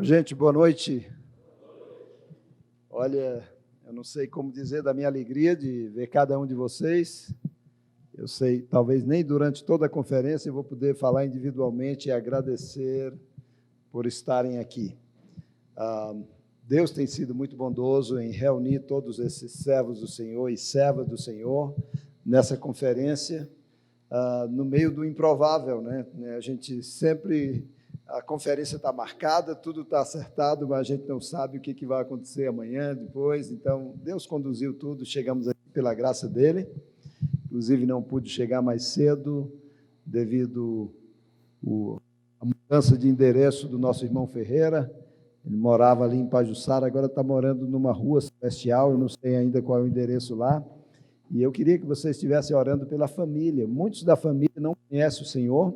Gente, boa noite. Olha, eu não sei como dizer da minha alegria de ver cada um de vocês. Eu sei, talvez nem durante toda a conferência eu vou poder falar individualmente e agradecer por estarem aqui. Deus tem sido muito bondoso em reunir todos esses servos do Senhor e servas do Senhor nessa conferência, no meio do improvável, né? A gente sempre... A conferência está marcada, tudo está acertado, mas a gente não sabe o que vai acontecer amanhã, depois. Então, Deus conduziu tudo, chegamos aqui pela graça dele. Inclusive, não pude chegar mais cedo, devido à mudança de endereço do nosso irmão Ferreira. Ele morava ali em Pajuçara, agora está morando numa rua celestial, eu não sei ainda qual é o endereço lá. E eu queria que vocês estivessem orando pela família. Muitos da família não conhecem o Senhor.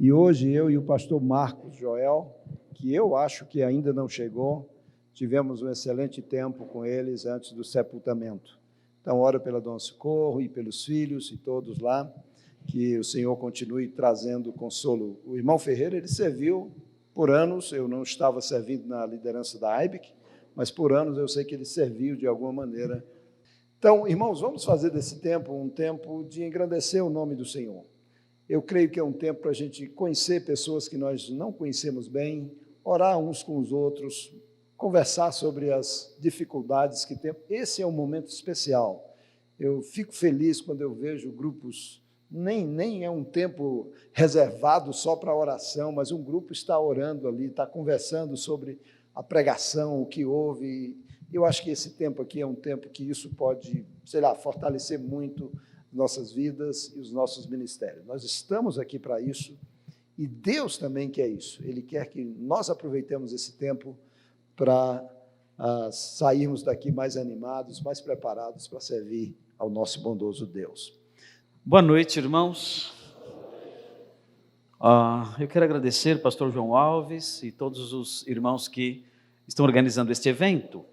E hoje eu e o pastor Marcos Joel, que eu acho que ainda não chegou, tivemos um excelente tempo com eles antes do sepultamento. Então, oro pela Dona Socorro e pelos filhos e todos lá, que o Senhor continue trazendo consolo. O irmão Ferreira, ele serviu por anos, eu não estava servindo na liderança da AIBIC, mas por anos eu sei que ele serviu de alguma maneira. Então, irmãos, vamos fazer desse tempo um tempo de engrandecer o nome do Senhor. Eu creio que é um tempo para a gente conhecer pessoas que nós não conhecemos bem, orar uns com os outros, conversar sobre as dificuldades que temos. Esse é um momento especial. Eu fico feliz quando eu vejo grupos, nem é um tempo reservado só para oração, mas um grupo está orando ali, está conversando sobre a pregação, o que houve. Eu acho que esse tempo aqui é um tempo que isso pode, fortalecer muito nossas vidas e os nossos ministérios. Nós estamos aqui para isso e Deus também quer isso. Ele quer que nós aproveitemos esse tempo para sairmos daqui mais animados, mais preparados para servir ao nosso bondoso Deus. Boa noite, irmãos. Eu quero agradecer pastor João Alves e todos os irmãos que estão organizando este evento,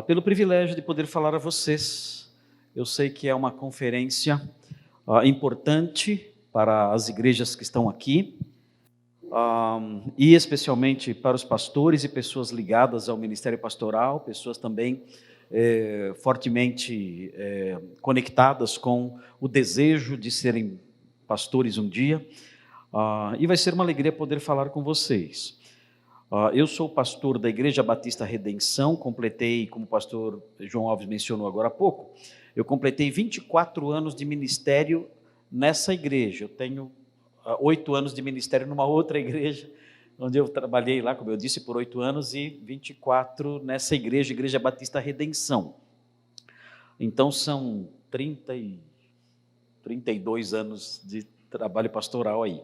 pelo privilégio de poder falar a vocês. Eu sei que é uma conferência importante para as igrejas que estão aqui, e especialmente para os pastores e pessoas ligadas ao ministério pastoral, pessoas também fortemente conectadas com o desejo de serem pastores um dia, e vai ser uma alegria poder falar com vocês. Eu sou pastor da Igreja Batista Redenção, completei, como o pastor João Alves mencionou agora há pouco, eu completei 24 anos de ministério nessa igreja. Eu tenho 8 anos de ministério numa outra igreja, onde eu trabalhei lá, como eu disse, por 8 anos, e 24 nessa igreja, Igreja Batista Redenção. Então, são 32 anos de trabalho pastoral aí.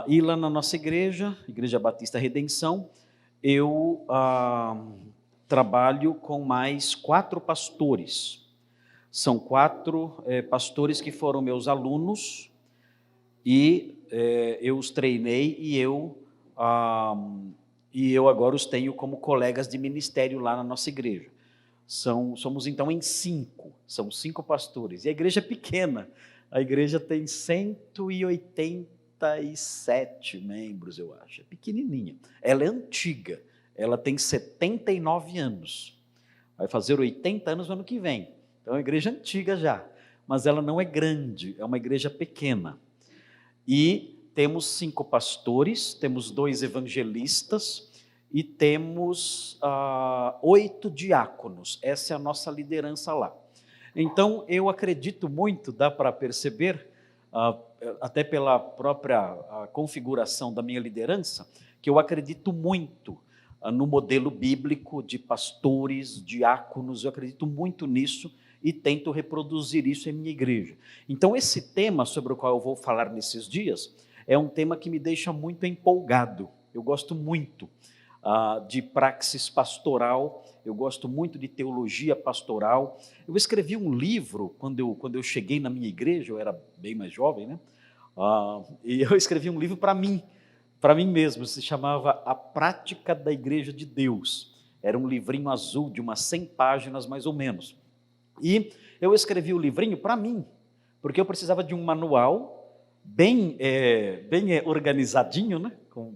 E lá na nossa igreja, Igreja Batista Redenção, eu trabalho com mais 4 pastores. São 4 pastores que foram meus alunos e eu os treinei e eu agora os tenho como colegas de ministério lá na nossa igreja. Somos então em 5, são 5 pastores. E a igreja é pequena, a igreja tem 187 membros, eu acho, é pequenininha. Ela é antiga, ela tem 79 anos, vai fazer 80 anos no ano que vem. Então, é uma igreja antiga já, mas ela não é grande, é uma igreja pequena. E temos 5 pastores, temos 2 evangelistas e temos 8 diáconos. Essa é a nossa liderança lá. Então, eu acredito muito, dá para perceber, até pela própria configuração da minha liderança, que eu acredito muito no modelo bíblico de pastores, diáconos, eu acredito muito nisso, e tento reproduzir isso em minha igreja. Então, esse tema sobre o qual eu vou falar nesses dias é um tema que me deixa muito empolgado. Eu gosto muito de praxis pastoral, eu gosto muito de teologia pastoral. Eu escrevi um livro quando eu cheguei na minha igreja, eu era bem mais jovem, né? E eu escrevi um livro para mim mesmo, se chamava A Prática da Igreja de Deus. Era um livrinho azul de umas 100 páginas mais ou menos. E eu escrevi o livrinho para mim, porque eu precisava de um manual bem organizadinho, né?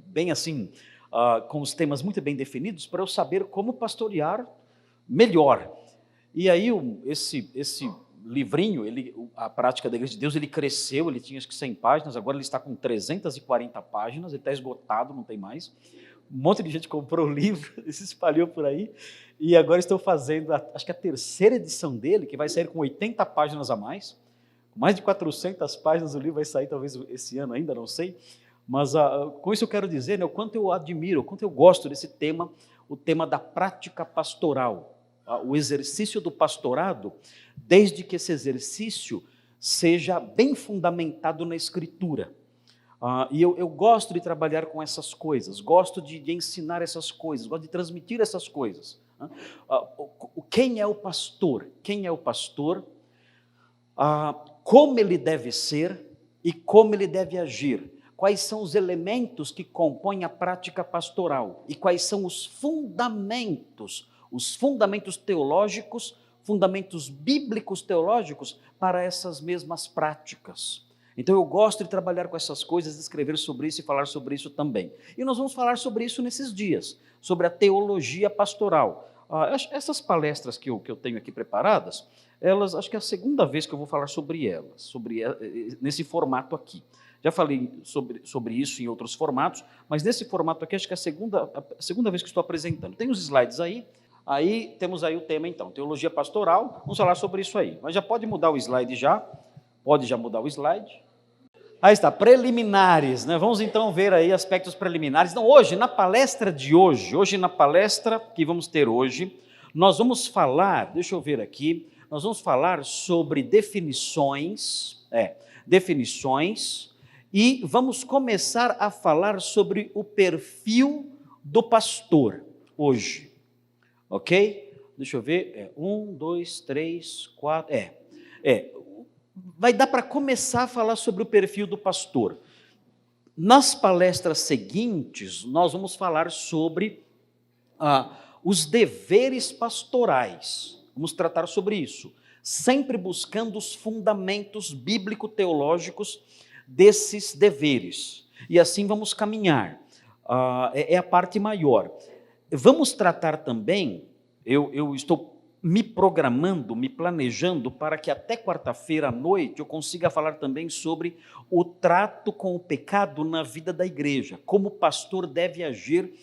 Bem assim, com os temas muito bem definidos, para eu saber como pastorear melhor. E aí, esse livrinho, A Prática da Igreja de Deus, ele cresceu, ele tinha acho que 100 páginas, agora ele está com 340 páginas, ele está esgotado, não tem mais. Um monte de gente comprou o livro, e se espalhou por aí, e agora estou fazendo, acho que a terceira edição dele, que vai sair com 80 páginas a mais, mais de 400 páginas, o livro vai sair talvez esse ano ainda, não sei, mas com isso eu quero dizer, né, o quanto eu admiro, o quanto eu gosto desse tema, o tema da prática pastoral, o exercício do pastorado, desde que esse exercício seja bem fundamentado na Escritura. E eu gosto de trabalhar com essas coisas, gosto de ensinar essas coisas, gosto de transmitir essas coisas. Quem é o pastor? Quem é o pastor? Como ele deve ser e como ele deve agir? Quais são os elementos que compõem a prática pastoral? E quais são os fundamentos teológicos, fundamentos bíblicos teológicos para essas mesmas práticas? Então eu gosto de trabalhar com essas coisas, de escrever sobre isso e falar sobre isso também. E nós vamos falar sobre isso nesses dias, sobre a teologia pastoral. Essas palestras que eu tenho aqui preparadas, elas, acho que é a segunda vez que eu vou falar sobre elas, nesse formato aqui. Já falei sobre isso em outros formatos, mas nesse formato aqui, acho que é a segunda vez que estou apresentando. Tem os slides aí temos aí o tema então, teologia pastoral, vamos falar sobre isso aí. Mas já pode mudar o slide já. Pode já mudar o slide. Aí está, preliminares, né? Vamos então ver aí aspectos preliminares. Então, hoje, na palestra de hoje na palestra que vamos ter hoje, nós vamos falar, deixa eu ver aqui, nós vamos falar sobre definições, e vamos começar a falar sobre o perfil do pastor, hoje, ok? Deixa eu ver, 1, 2, 3, 4, vai dar para começar a falar sobre o perfil do pastor. Nas palestras seguintes, nós vamos falar sobre os deveres pastorais. Vamos tratar sobre isso, sempre buscando os fundamentos bíblico-teológicos desses deveres. E assim vamos caminhar. É a parte maior. Vamos tratar também, eu estou me programando, me planejando para que até quarta-feira à noite eu consiga falar também sobre o trato com o pecado na vida da igreja, como o pastor deve agir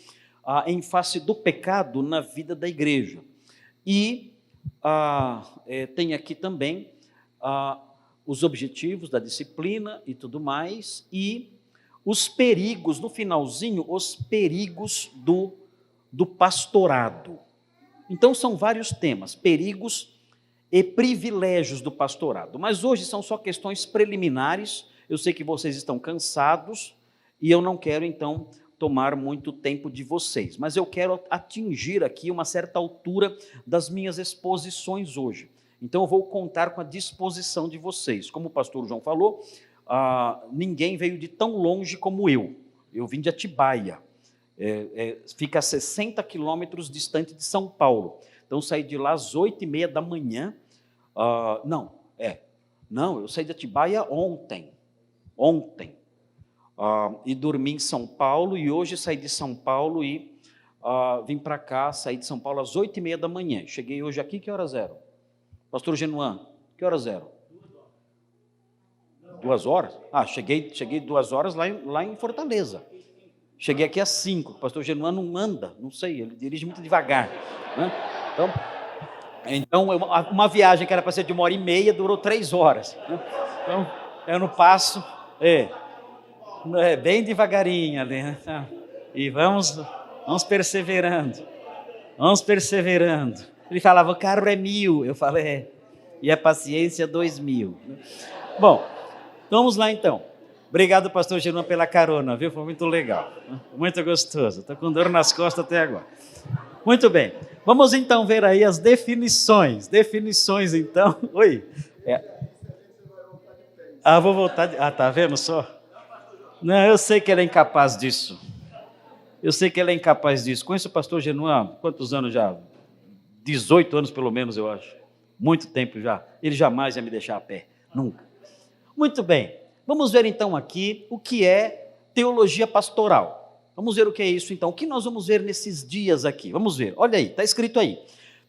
em face do pecado na vida da igreja. E tem aqui também os objetivos da disciplina e tudo mais, e os perigos, no finalzinho, os perigos do pastorado. Então, são vários temas, perigos e privilégios do pastorado. Mas hoje são só questões preliminares. Eu sei que vocês estão cansados e eu não quero, então, tomar muito tempo de vocês. Mas eu quero atingir aqui uma certa altura das minhas exposições hoje. Então, eu vou contar com a disposição de vocês. Como o pastor João falou, ninguém veio de tão longe como eu. Eu vim de Atibaia. Fica a 60 quilômetros distante de São Paulo. Então, saí de lá às 8h30 da manhã. Eu saí de Atibaia ontem. E dormi em São Paulo, e hoje saí de São Paulo e vim para cá, saí de São Paulo às 8h30 da manhã. Cheguei hoje aqui, que horas eram? Pastor Genuan, que horas eram? 2 horas? Cheguei 2 horas lá em Fortaleza. Cheguei aqui às 5, o pastor Genuan não anda, não sei, ele dirige muito devagar. Né? Então, uma viagem que era para ser de 1h30, durou 3 horas. Né? Então, eu não passo, bem devagarinho ali. Né? E vamos perseverando, Ele falava, o carro é 1.000, eu falei, e a paciência 2.000. Bom, vamos lá então. Obrigado, pastor Genuan, pela carona, viu? Foi muito legal, muito gostoso. Estou com dor nas costas até agora. Muito bem, vamos então ver aí as definições. Definições, então. Oi. Vou voltar. Tá vendo só? Não, eu sei que ele é incapaz disso. Conheço o pastor Genuan, quantos anos já? 18 anos pelo menos, eu acho. Muito tempo já. Ele jamais ia me deixar a pé, nunca. Muito bem. Vamos ver então aqui o que é teologia pastoral. Vamos ver o que é isso então. O que nós vamos ver nesses dias aqui? Vamos ver, olha aí, está escrito aí.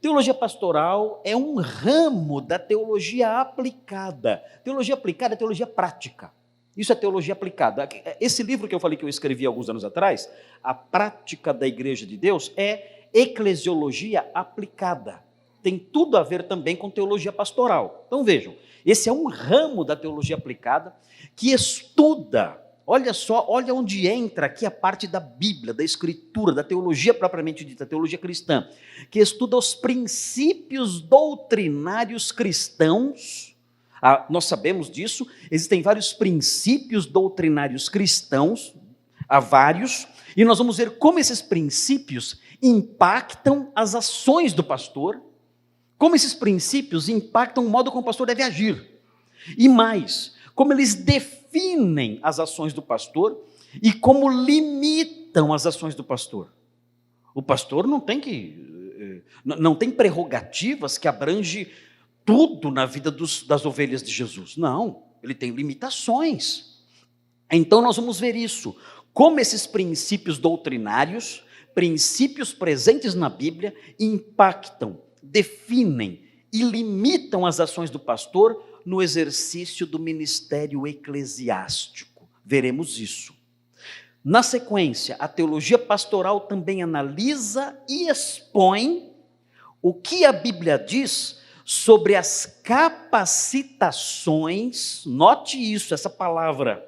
Teologia pastoral é um ramo da teologia aplicada. Teologia aplicada é teologia prática. Isso é teologia aplicada. Esse livro que eu falei que eu escrevi alguns anos atrás, A Prática da Igreja de Deus, é eclesiologia aplicada. Tem tudo a ver também com teologia pastoral. Então vejam, esse é um ramo da teologia aplicada que estuda, olha só, olha onde entra aqui a parte da Bíblia, da Escritura, da teologia propriamente dita, teologia cristã, que estuda os princípios doutrinários cristãos. Nós sabemos disso, existem vários princípios doutrinários cristãos, há vários, e nós vamos ver como esses princípios impactam as ações do pastor, como esses princípios impactam o modo como o pastor deve agir, e mais, como eles definem as ações do pastor e como limitam as ações do pastor. O pastor não tem prerrogativas que abrangem tudo na vida das ovelhas de Jesus. Não, ele tem limitações. Então nós vamos ver isso, como esses princípios doutrinários, princípios presentes na Bíblia, impactam, definem e limitam as ações do pastor no exercício do ministério eclesiástico. Veremos isso. Na sequência, a teologia pastoral também analisa e expõe o que a Bíblia diz sobre as capacitações, note isso, essa palavra,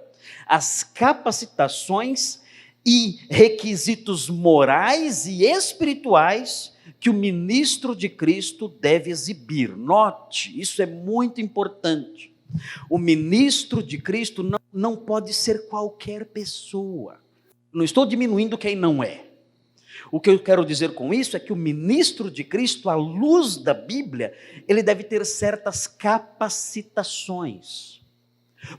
as capacitações e requisitos morais e espirituais que o ministro de Cristo deve exibir. Note, isso é muito importante. O ministro de Cristo não pode ser qualquer pessoa. Não estou diminuindo quem não é. O que eu quero dizer com isso é que o ministro de Cristo, à luz da Bíblia, ele deve ter certas capacitações.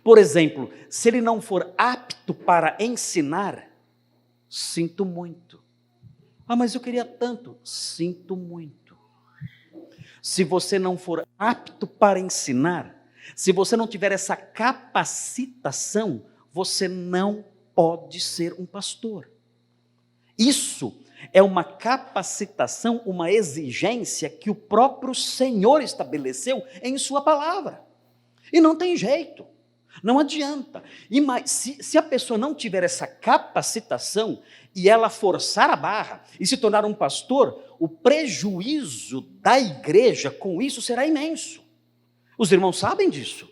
Por exemplo, se ele não for apto para ensinar, sinto muito. Mas eu queria tanto, sinto muito. Se você não for apto para ensinar, se você não tiver essa capacitação, você não pode ser um pastor. Isso é uma capacitação, uma exigência que o próprio Senhor estabeleceu em sua palavra. E não tem jeito, não adianta. Se a pessoa não tiver essa capacitação e ela forçar a barra e se tornar um pastor, o prejuízo da igreja com isso será imenso. Os irmãos sabem disso.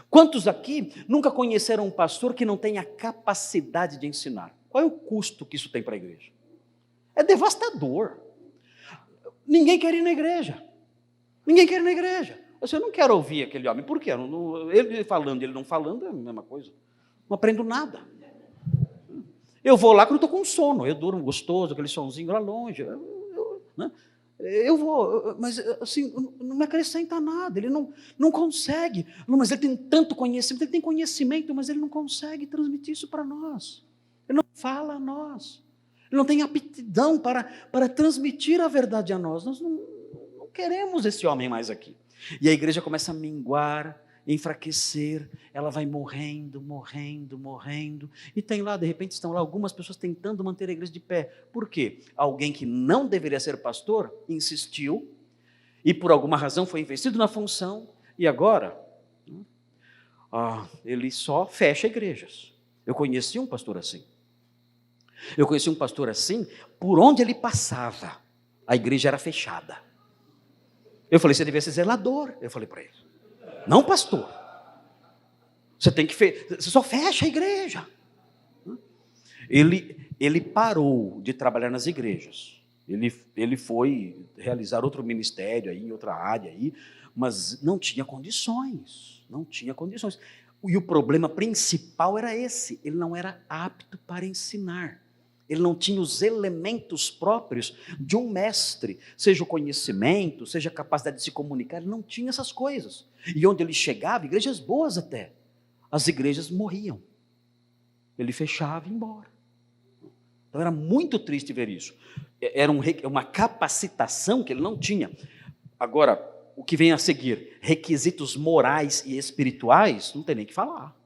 Quantos aqui nunca conheceram um pastor que não tenha capacidade de ensinar? Qual é o custo que isso tem para a igreja? É devastador. Ninguém quer ir na igreja. Ninguém quer ir na igreja. Eu não quero ouvir aquele homem. Por quê? Ele falando e ele não falando é a mesma coisa. Não aprendo nada. Eu vou lá quando estou com sono. Eu durmo gostoso, aquele sonzinho lá longe. Eu vou, mas assim, não me acrescenta nada. Ele não consegue. Mas ele tem tanto conhecimento. Ele tem conhecimento, mas ele não consegue transmitir isso para nós. Ele não fala a nós. Ele não tem aptidão para transmitir a verdade a nós. Nós não queremos esse homem mais aqui. E a igreja começa a minguar, enfraquecer, ela vai morrendo. E tem lá, de repente, estão lá algumas pessoas tentando manter a igreja de pé. Por quê? Alguém que não deveria ser pastor insistiu e por alguma razão foi investido na função e agora ele só fecha igrejas. Eu conheci um pastor assim. Por onde ele passava, a igreja era fechada. Eu falei, você devia ser zelador. Eu falei para ele, não pastor. Você só fecha a igreja. Ele parou de trabalhar nas igrejas. Ele foi realizar outro ministério aí, em outra área aí, mas não tinha condições. E o problema principal era esse, ele não era apto para ensinar. Ele não tinha os elementos próprios de um mestre, seja o conhecimento, seja a capacidade de se comunicar, ele não tinha essas coisas. E onde ele chegava, igrejas boas até, as igrejas morriam. Ele fechava e ia embora. Então era muito triste ver isso. Era uma capacitação que ele não tinha. Agora, o que vem a seguir, requisitos morais e espirituais, não tem nem o que falar.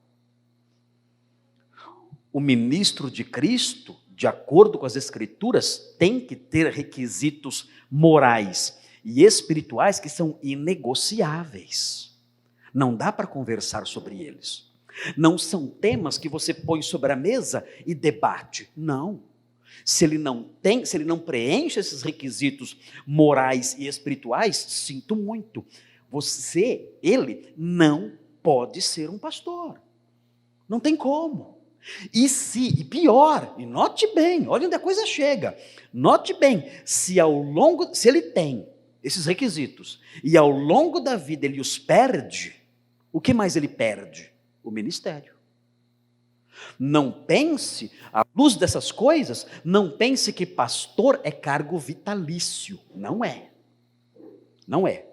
O ministro de Cristo de acordo com as Escrituras, tem que ter requisitos morais e espirituais que são inegociáveis. Não dá para conversar sobre eles. Não são temas que você põe sobre a mesa e debate. Não. Se ele não preenche esses requisitos morais e espirituais, sinto muito. Ele não pode ser um pastor. Não tem como. E pior, e note bem, olha onde a coisa chega. Note bem, se ele tem esses requisitos e ao longo da vida ele os perde, o que mais ele perde? O ministério. Não pense, à luz dessas coisas, não pense que pastor é cargo vitalício. Não é. Não é.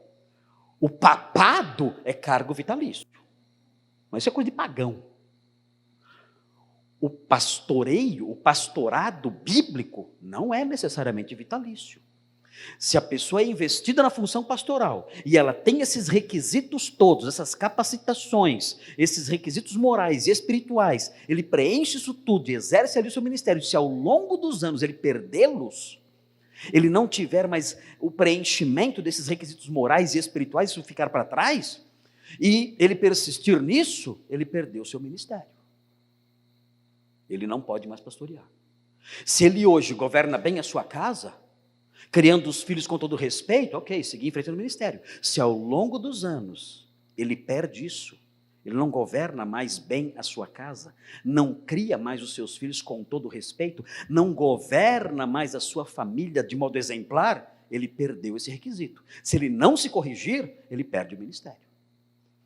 O papado é cargo vitalício. Mas isso é coisa de pagão. O pastoreio, o pastorado bíblico, não é necessariamente vitalício. Se a pessoa é investida na função pastoral e ela tem esses requisitos todos, essas capacitações, esses requisitos morais e espirituais, ele preenche isso tudo e exerce ali o seu ministério. Se ao longo dos anos ele perdê-los, ele não tiver mais o preenchimento desses requisitos morais e espirituais, isso ficar para trás, e ele persistir nisso, ele perdeu o seu ministério. Ele não pode mais pastorear. Se ele hoje governa bem a sua casa, criando os filhos com todo respeito, ok, seguir em frente no ministério. Se ao longo dos anos ele perde isso, ele não governa mais bem a sua casa, não cria mais os seus filhos com todo respeito, não governa mais a sua família de modo exemplar, ele perdeu esse requisito. Se ele não se corrigir, ele perde o ministério.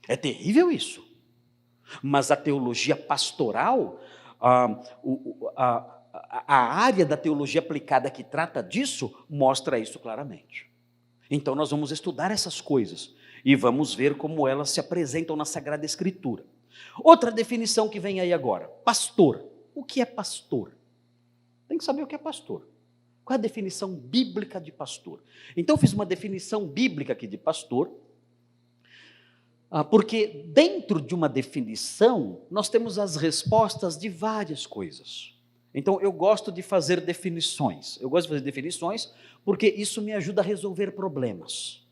É terrível isso. Mas a teologia pastoral, a área da teologia aplicada que trata disso, mostra isso claramente. Então nós vamos estudar essas coisas e vamos ver como elas se apresentam na Sagrada Escritura. Outra definição que vem aí agora, pastor. O que é pastor? Tem que saber o que é pastor. Qual é a definição bíblica de pastor? Então eu fiz uma definição bíblica aqui de pastor, porque dentro de uma definição nós temos as respostas de várias coisas. Então, eu gosto de fazer definições. Eu gosto de fazer definições porque isso me ajuda a resolver problemas.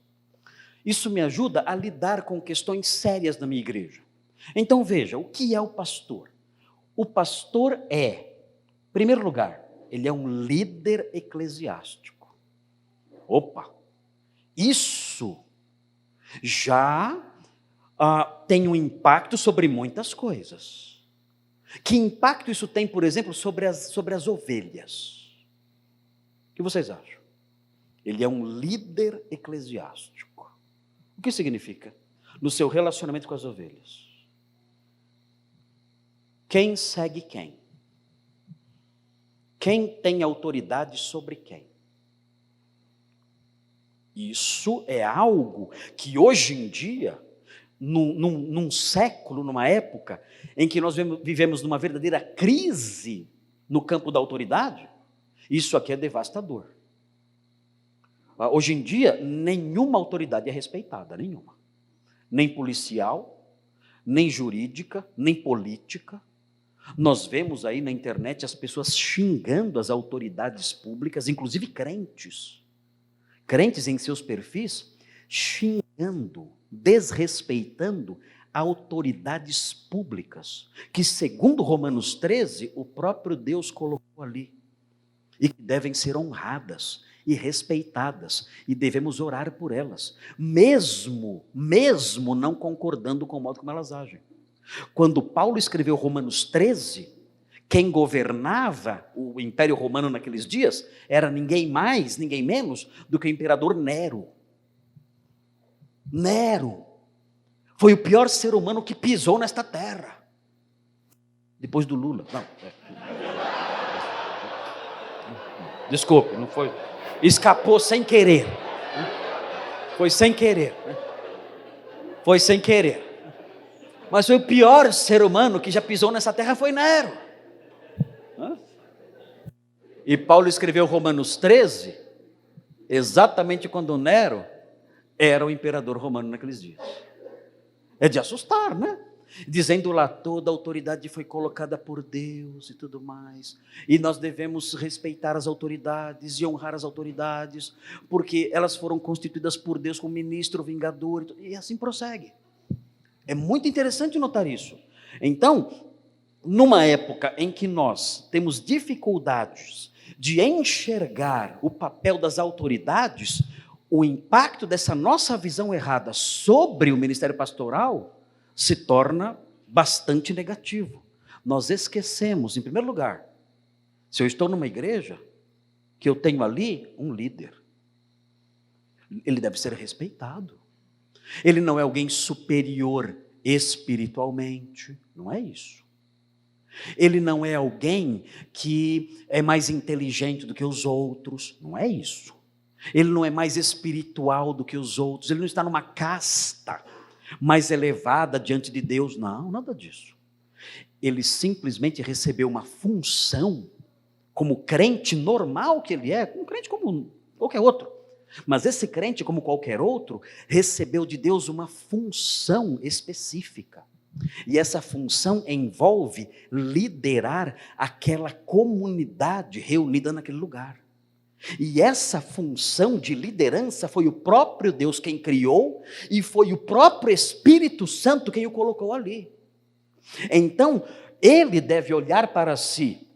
Isso me ajuda a lidar com questões sérias na minha igreja. Então, veja, o que é o pastor? O pastor é, em primeiro lugar, ele é um líder eclesiástico. Opa! Isso já tem um impacto sobre muitas coisas. Que impacto isso tem, por exemplo, sobre as ovelhas? O que vocês acham? Ele é um líder eclesiástico. O que significa? No seu relacionamento com as ovelhas. Quem segue quem? Quem tem autoridade sobre quem? Isso é algo que hoje em dia, num século, numa época em que nós vivemos numa verdadeira crise no campo da autoridade, isso aqui é devastador. Hoje em dia, nenhuma autoridade é respeitada, nenhuma. Nem policial, nem jurídica, nem política. Nós vemos aí na internet as pessoas xingando as autoridades públicas, inclusive crentes em seus perfis, xingando, desrespeitando autoridades públicas, que segundo Romanos 13, o próprio Deus colocou ali, e que devem ser honradas e respeitadas, e devemos orar por elas, mesmo não concordando com o modo como elas agem. Quando Paulo escreveu Romanos 13, quem governava o Império Romano naqueles dias era ninguém mais, ninguém menos do que o imperador Nero. Nero foi o pior ser humano que pisou nesta terra, depois do Lula. Não, desculpe, não foi, escapou sem querer, foi sem querer, mas foi o pior ser humano que já pisou nessa terra, foi Nero. E Paulo escreveu Romanos 13, exatamente quando Nero era o imperador romano naqueles dias. É de assustar, né? dizendo lá toda a autoridade foi colocada por Deus e tudo mais, e nós devemos respeitar as autoridades e honrar as autoridades, porque elas foram constituídas por Deus como ministro, vingador, e assim prossegue. É muito interessante notar isso. Então, numa época em que nós temos dificuldades de enxergar o papel das autoridades, o impacto dessa nossa visão errada sobre o ministério pastoral se torna bastante negativo. Nós esquecemos, em primeiro lugar, se eu estou numa igreja, que eu tenho ali um líder. Ele deve ser respeitado. Ele não é alguém superior espiritualmente, não é isso. Ele não é alguém que é mais inteligente do que os outros, não é isso. Ele não é mais espiritual do que os outros, ele não está numa casta mais elevada diante de Deus, não, nada disso. Ele simplesmente recebeu uma função, como crente normal que ele é, um crente como qualquer outro. Mas esse crente, como qualquer outro, recebeu de Deus uma função específica. E essa função envolve liderar aquela comunidade reunida naquele lugar. E essa função de liderança foi o próprio Deus quem criou e foi o próprio Espírito Santo quem o colocou ali. Então, ele deve olhar para si,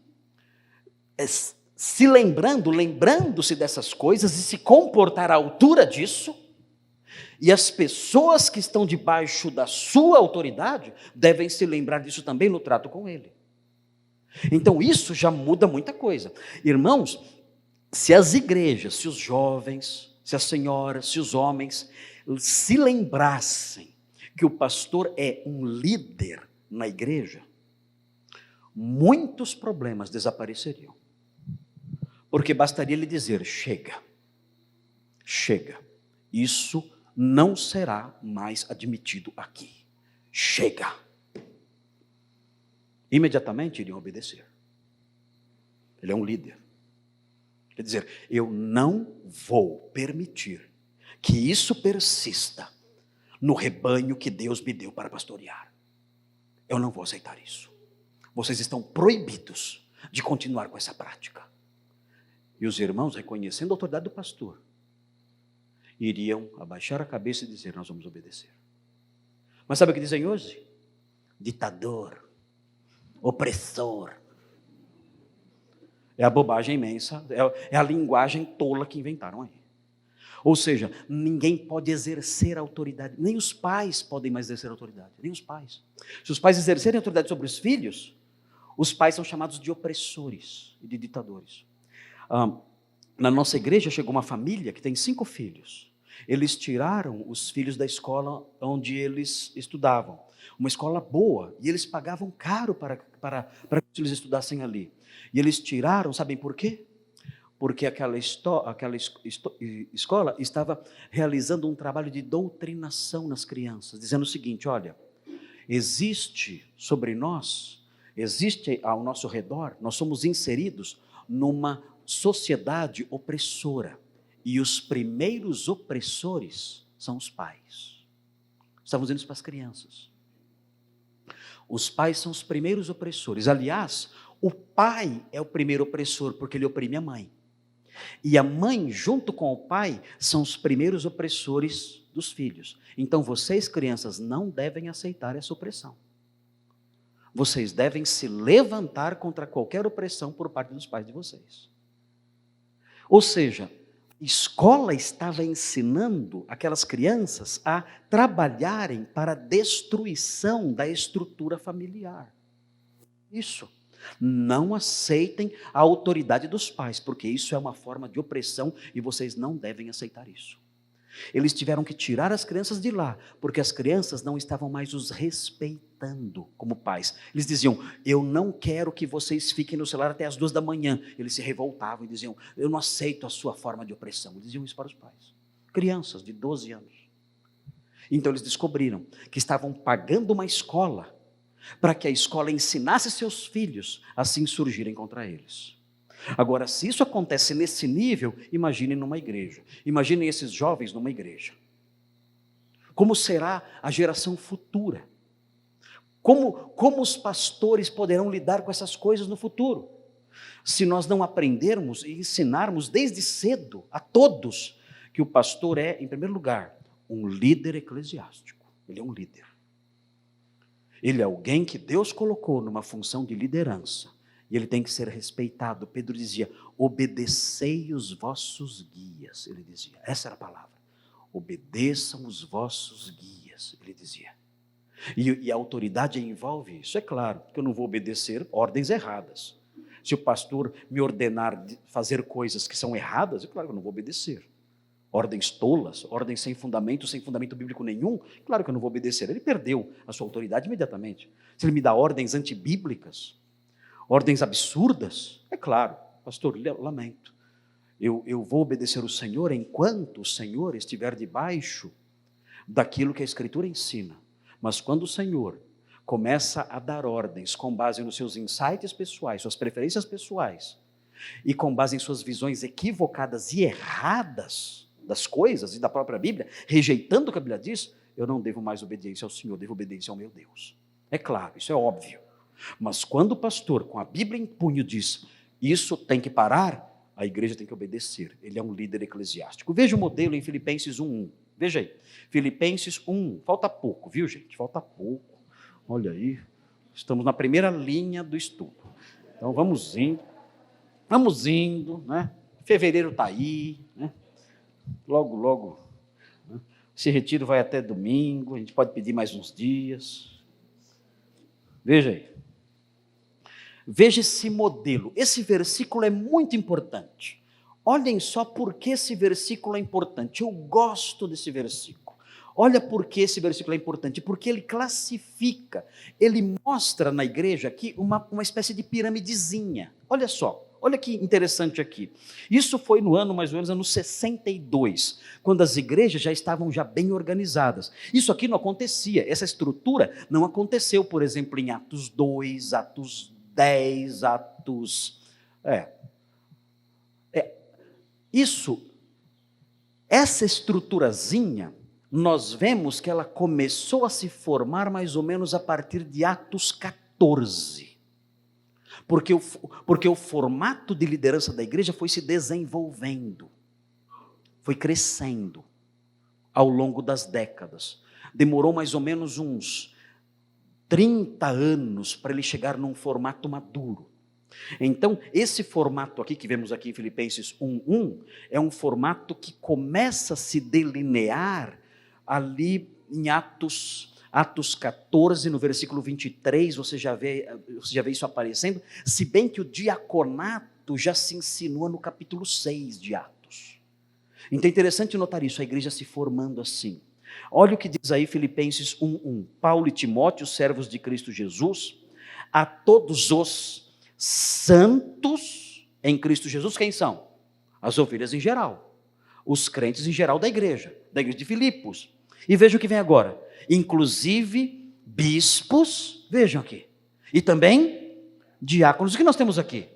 se lembrando-se dessas coisas e se comportar à altura disso. E as pessoas que estão debaixo da sua autoridade devem se lembrar disso também no trato com ele. Então isso já muda muita coisa. Irmãos, se as igrejas, se os jovens, se as senhoras, se os homens se lembrassem que o pastor é um líder na igreja, muitos problemas desapareceriam. Porque bastaria ele dizer: chega, isso não será mais admitido aqui. Chega. Imediatamente iriam obedecer. Ele é um líder. Quer dizer, eu não vou permitir que isso persista no rebanho que Deus me deu para pastorear. Eu não vou aceitar isso. Vocês estão proibidos de continuar com essa prática. E os irmãos, reconhecendo a autoridade do pastor, iriam abaixar a cabeça e dizer: nós vamos obedecer. Mas sabe o que dizem hoje? Ditador, opressor. É a bobagem imensa, é a linguagem tola que inventaram aí. Ou seja, ninguém pode exercer autoridade, nem os pais podem mais exercer autoridade, nem os pais. Se os pais exercerem autoridade sobre os filhos, os pais são chamados de opressores e de ditadores. Na nossa igreja chegou uma família que tem 5 filhos. Eles tiraram os filhos da escola onde eles estudavam. Uma escola boa, e eles pagavam caro para que eles estudassem ali. E eles tiraram, sabem por quê? Porque aquela escola estava realizando um trabalho de doutrinação nas crianças, dizendo o seguinte: olha, existe sobre nós, existe ao nosso redor, nós somos inseridos numa sociedade opressora, e os primeiros opressores são os pais. Estamos dizendo isso para as crianças. Os pais são os primeiros opressores. Aliás, o pai é o primeiro opressor, porque ele oprime a mãe. E a mãe, junto com o pai, são os primeiros opressores dos filhos. Então, vocês, crianças, não devem aceitar essa opressão. Vocês devem se levantar contra qualquer opressão por parte dos pais de vocês. Ou seja, a escola estava ensinando aquelas crianças a trabalharem para a destruição da estrutura familiar. Isso. Não aceitem a autoridade dos pais, porque isso é uma forma de opressão e vocês não devem aceitar isso. Eles tiveram que tirar as crianças de lá, porque as crianças não estavam mais os respeitando como pais. Eles diziam: eu não quero que vocês fiquem no celular até as 2 da manhã. Eles se revoltavam e diziam: eu não aceito a sua forma de opressão. Eles diziam isso para os pais. Crianças de 12 anos. Então eles descobriram que estavam pagando uma escola para que a escola ensinasse seus filhos a se insurgirem contra eles. Agora, se isso acontece nesse nível, imaginem numa igreja. Imaginem esses jovens numa igreja. Como será a geração futura? Como os pastores poderão lidar com essas coisas no futuro? Se nós não aprendermos e ensinarmos desde cedo a todos que o pastor é, em primeiro lugar, um líder eclesiástico. Ele é um líder. Ele é alguém que Deus colocou numa função de liderança. E ele tem que ser respeitado. Pedro dizia, obedecei os vossos guias. Ele dizia, essa era a palavra. Obedeçam os vossos guias, ele dizia. E a autoridade envolve isso. É claro que eu não vou obedecer ordens erradas. Se o pastor me ordenar fazer coisas que são erradas, é claro que eu não vou obedecer. Ordens tolas, ordens sem fundamento bíblico nenhum, claro que eu não vou obedecer. Ele perdeu a sua autoridade imediatamente. Se ele me dá ordens antibíblicas, ordens absurdas, é claro, pastor, lamento. Eu vou obedecer o Senhor enquanto o Senhor estiver debaixo daquilo que a Escritura ensina. Mas quando o Senhor começa a dar ordens com base nos seus insights pessoais, suas preferências pessoais, e com base em suas visões equivocadas e erradas das coisas e da própria Bíblia, rejeitando o que a Bíblia diz, eu não devo mais obediência ao Senhor, devo obediência ao meu Deus. É claro, isso é óbvio. Mas quando o pastor, com a Bíblia em punho, diz, isso tem que parar, a igreja tem que obedecer. Ele é um líder eclesiástico. Veja o modelo em Filipenses 1:1. Veja aí, Filipenses 1, falta pouco, viu gente? Falta pouco. Olha aí, estamos na primeira linha do estudo. Então vamos indo, né? Fevereiro está aí, né? Logo, logo, né? Esse retiro vai até domingo, a gente pode pedir mais uns dias. Veja aí. Veja esse modelo. Esse versículo é muito importante. Olhem só por que esse versículo é importante. Eu gosto desse versículo. Olha por que esse versículo é importante. Porque ele classifica, ele mostra na igreja aqui uma espécie de piramidezinha. Olha só, olha que interessante aqui. Isso foi no ano, mais ou menos, ano 62, quando as igrejas já estavam bem organizadas. Isso aqui não acontecia, essa estrutura não aconteceu, por exemplo, em Atos 2, Atos 10, Atos... Essa estruturazinha, nós vemos que ela começou a se formar mais ou menos a partir de Atos 14. Porque o formato de liderança da igreja foi se desenvolvendo, foi crescendo ao longo das décadas. Demorou mais ou menos uns 30 anos para ele chegar num formato maduro. Então, esse formato aqui que vemos aqui em Filipenses 1:1 é um formato que começa a se delinear ali em Atos 14, no versículo 23, você já vê isso aparecendo, se bem que o diaconato já se insinua no capítulo 6 de Atos. Então é interessante notar isso, a igreja se formando assim. Olha o que diz aí Filipenses 1:1. Paulo e Timóteo, servos de Cristo Jesus, a todos os santos em Cristo Jesus, quem são? As ovelhas em geral, os crentes em geral da igreja de Filipos. E veja o que vem agora, inclusive bispos, vejam aqui, e também diáconos. O que nós temos aqui?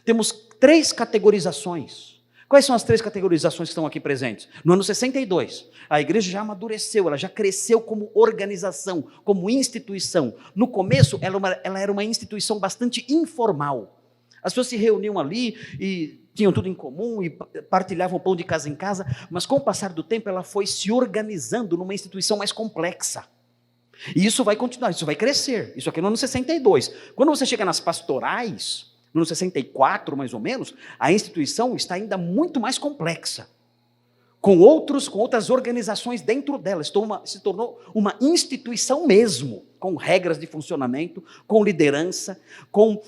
Temos 3 categorizações. Quais são as 3 categorizações que estão aqui presentes? No ano 62, a igreja já amadureceu, ela já cresceu como organização, como instituição. No começo, ela era uma instituição bastante informal. As pessoas se reuniam ali e tinham tudo em comum e partilhavam o pão de casa em casa, mas com o passar do tempo ela foi se organizando numa instituição mais complexa. E isso vai continuar, isso vai crescer. Isso aqui no ano 62. Quando você chega nas pastorais, no ano 64 mais ou menos, a instituição está ainda muito mais complexa, com outras organizações dentro dela, se tornou uma instituição mesmo, com regras de funcionamento, com liderança, com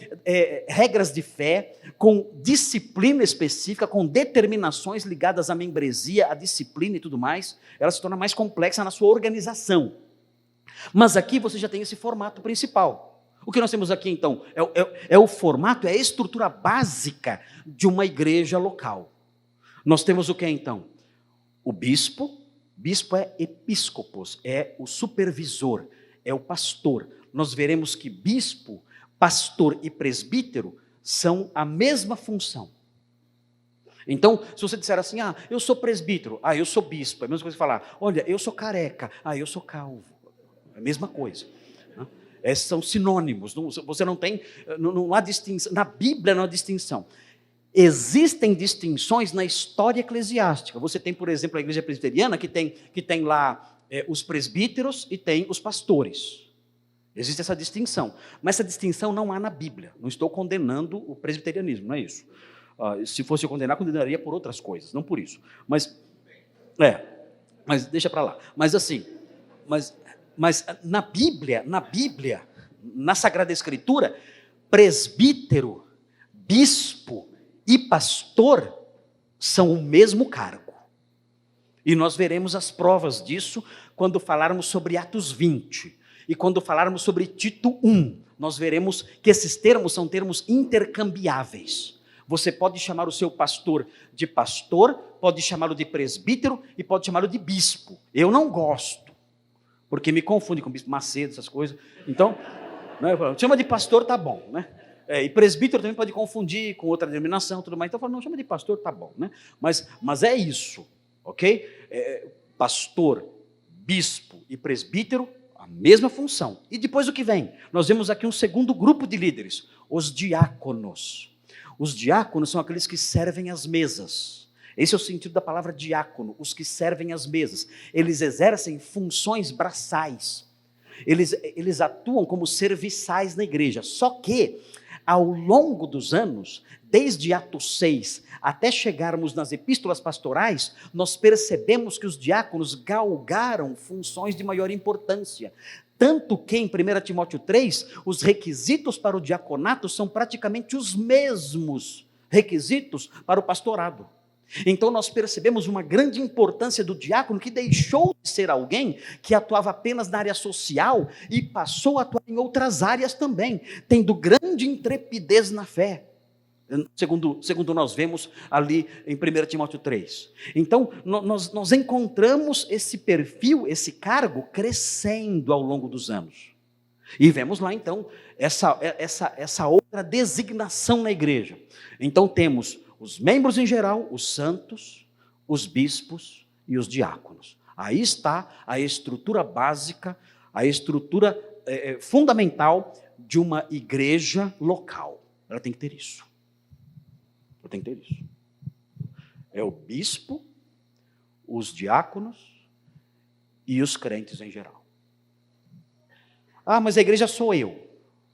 regras de fé, com disciplina específica, com determinações ligadas à membresia, à disciplina e tudo mais. Ela se torna mais complexa na sua organização. Mas aqui você já tem esse formato principal. O que nós temos aqui então é o formato, é a estrutura básica de uma igreja local. Nós temos o que então? O bispo é episcopos, é o supervisor, é o pastor. Nós veremos que bispo, pastor e presbítero são a mesma função. Então, se você disser assim, eu sou presbítero, eu sou bispo, é a mesma coisa que falar, olha, eu sou careca, eu sou calvo, é a mesma coisa. São sinônimos. Você não tem, não há distinção. Na Bíblia não há distinção. Existem distinções na história eclesiástica. Você tem, por exemplo, a igreja presbiteriana que tem lá os presbíteros e tem os pastores. Existe essa distinção. Mas essa distinção não há na Bíblia. Não estou condenando o presbiterianismo, não é isso. Se fosse eu condenar, condenaria por outras coisas, não por isso. Mas deixa para lá. Mas assim, mas na Bíblia, na Sagrada Escritura, presbítero, bispo e pastor são o mesmo cargo. E nós veremos as provas disso quando falarmos sobre Atos 20. E quando falarmos sobre Tito 1, nós veremos que esses termos são termos intercambiáveis. Você pode chamar o seu pastor de pastor, pode chamá-lo de presbítero e pode chamá-lo de bispo. Eu não gosto, porque me confunde com bispo Macedo, essas coisas. Então, né, chama de pastor, tá bom, né? E presbítero também pode confundir com outra denominação, tudo mais. Então, eu falo, não, chama de pastor, tá bom, né? Mas é isso, ok? Pastor, bispo e presbítero, a mesma função. E depois o que vem? Nós vemos aqui um segundo grupo de líderes, os diáconos. Os diáconos são aqueles que servem às mesas. Esse é o sentido da palavra diácono, os que servem às mesas. Eles exercem funções braçais. Eles atuam como serviçais na igreja. Só que, ao longo dos anos, desde Atos 6 até chegarmos nas epístolas pastorais, nós percebemos que os diáconos galgaram funções de maior importância. Tanto que em 1 Timóteo 3, os requisitos para o diaconato são praticamente os mesmos requisitos para o pastorado. Então nós percebemos uma grande importância do diácono, que deixou de ser alguém que atuava apenas na área social e passou a atuar em outras áreas também, tendo grande intrepidez na fé. Segundo nós vemos ali em 1 Timóteo 3. Então, nós encontramos esse perfil, esse cargo, crescendo ao longo dos anos. E vemos lá, então, essa outra designação na igreja. Então, temos os membros em geral, os santos, os bispos e os diáconos. Aí está a estrutura básica, a estrutura fundamental de uma igreja local. Ela tem que ter isso. Tem que ter isso. É o bispo, os diáconos e os crentes em geral. Mas a igreja sou eu.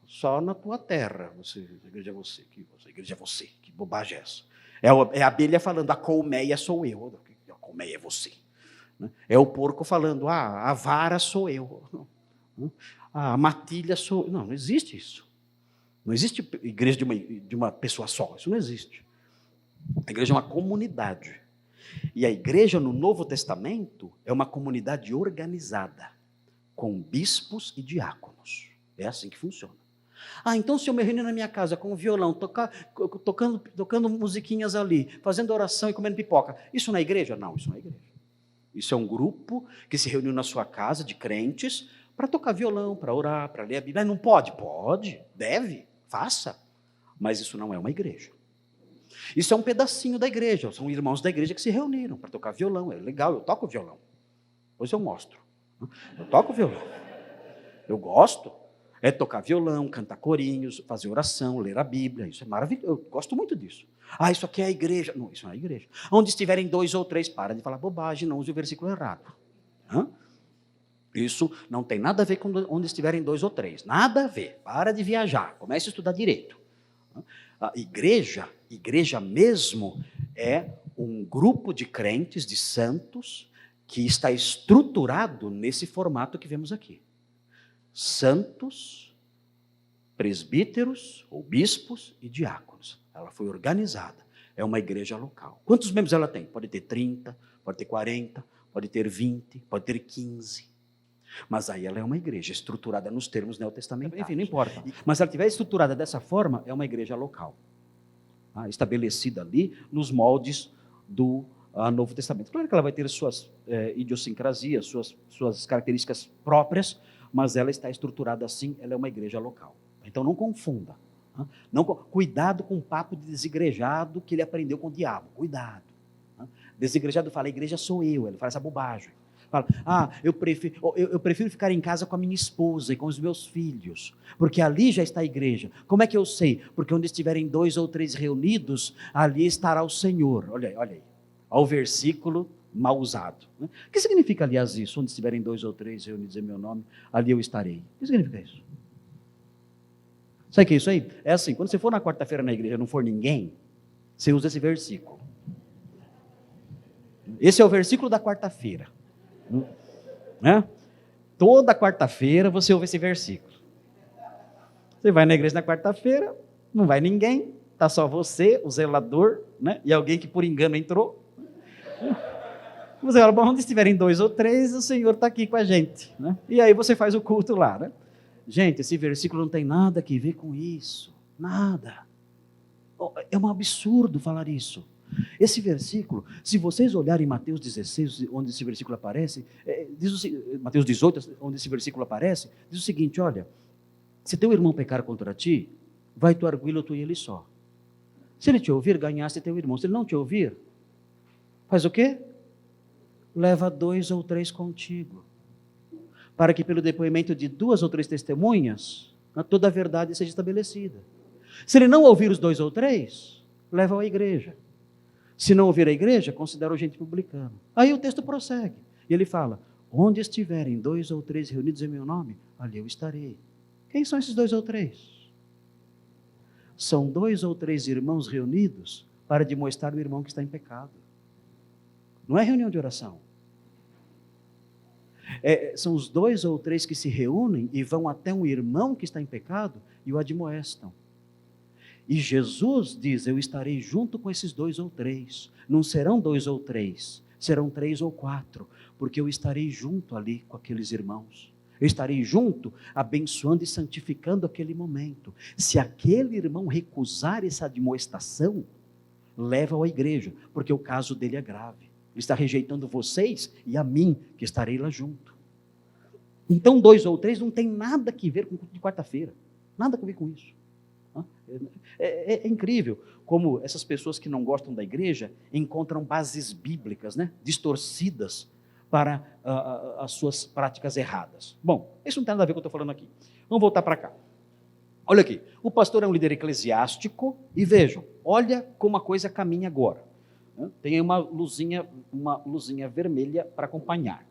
Só na tua terra. A igreja é você. A igreja é você. Que bobagem é essa? É a abelha falando, a colmeia sou eu. A colmeia é você. É o porco falando, a vara sou eu. A matilha sou eu. Não existe isso. Não existe igreja de uma pessoa só. Isso não existe. A igreja é uma comunidade. E a igreja no Novo Testamento é uma comunidade organizada, com bispos e diáconos. É assim que funciona. Então se eu me reunir na minha casa com um violão, tocando musiquinhas ali, fazendo oração e comendo pipoca, isso não é igreja? Não, isso não é igreja. Isso é um grupo que se reuniu na sua casa de crentes para tocar violão, para orar, para ler a Bíblia. Não pode? Pode, deve, faça. Mas isso não é uma igreja. Isso é um pedacinho da igreja, são irmãos da igreja que se reuniram para tocar violão. É legal, eu toco violão. Depois eu mostro. Eu toco violão. Eu gosto. É tocar violão, cantar corinhos, fazer oração, ler a Bíblia. Isso é maravilhoso. Eu gosto muito disso. Isso aqui é a igreja. Não, isso não é a igreja. Onde estiverem 2 ou 3, para de falar bobagem, não use o versículo errado. Isso não tem nada a ver com onde estiverem 2 ou 3. Nada a ver. Para de viajar. Comece a estudar direito. A igreja mesmo é um grupo de crentes, de santos, que está estruturado nesse formato que vemos aqui. Santos, presbíteros ou bispos e diáconos. Ela foi organizada. É uma igreja local. Quantos membros ela tem? Pode ter 30, pode ter 40, pode ter 20, pode ter 15. Mas aí ela é uma igreja estruturada nos termos neotestamentários. Enfim, não importa. Mas se ela estiver estruturada dessa forma, é uma igreja local. Estabelecida ali nos moldes do Novo Testamento. Claro que ela vai ter suas idiosincrasias, suas características próprias, mas ela está estruturada assim, ela é uma igreja local. Então não confunda. Cuidado com o papo de desigrejado que ele aprendeu com o diabo. Cuidado. Desigrejado fala, a igreja sou eu. Ele fala essa bobagem. Fala, eu prefiro ficar em casa com a minha esposa e com os meus filhos, porque ali já está a igreja. Como é que eu sei? Porque onde estiverem 2 ou 3 reunidos, ali estará o Senhor. Olha aí, olha aí. Olha o versículo mal usado. O que significa, aliás, isso? Onde estiverem 2 ou 3 reunidos em meu nome, ali eu estarei. O que significa isso? Sabe o que é isso aí? É assim, quando você for na quarta-feira na igreja e não for ninguém, você usa esse versículo. Esse é o versículo da quarta-feira. Né? Toda quarta-feira você ouve esse versículo. Você vai na igreja na quarta-feira, não vai ninguém, está só você, o zelador, né? E alguém que por engano entrou. Você fala, bom, onde estiverem 2 ou 3, o Senhor está aqui com a gente. Né? E aí você faz o culto lá. Né? Gente, esse versículo não tem nada a ver com isso. Nada. É um absurdo falar isso. Esse versículo, se vocês olharem em Mateus 16, onde esse versículo aparece, Mateus 18, onde esse versículo aparece, diz o seguinte, olha, se teu irmão pecar contra ti, vai tu arguí-lo tu e ele só. Se ele te ouvir, ganhaste teu irmão. Se ele não te ouvir, faz o quê? Leva 2 ou 3 contigo, para que pelo depoimento de 2 ou 3 testemunhas, toda a verdade seja estabelecida. Se ele não ouvir os 2 ou 3, leva-o à igreja. Se não ouvir a igreja, considera o agente publicano. Aí o texto prossegue. E ele fala, onde estiverem 2 ou 3 reunidos em meu nome, ali eu estarei. Quem são esses 2 ou 3? São 2 ou 3 irmãos reunidos para demonstrar o irmão que está em pecado. Não é reunião de oração. São os 2 ou 3 que se reúnem e vão até um irmão que está em pecado e o admoestam. E Jesus diz, eu estarei junto com esses 2 ou 3. Não serão 2 ou 3, serão 3 ou 4, porque eu estarei junto ali com aqueles irmãos. Eu estarei junto, abençoando e santificando aquele momento. Se aquele irmão recusar essa admoestação, leva-o à igreja, porque o caso dele é grave. Ele está rejeitando vocês e a mim, que estarei lá junto. Então 2 ou 3 não tem nada a ver com de quarta-feira. Nada a ver com isso. É incrível como essas pessoas que não gostam da igreja encontram bases bíblicas, né, distorcidas para as suas práticas erradas. Bom, isso não tem nada a ver com o que eu estou falando aqui. Vamos voltar para cá. Olha aqui, o pastor é um líder eclesiástico e vejam, olha como a coisa caminha agora. Tem uma luzinha vermelha para acompanhar.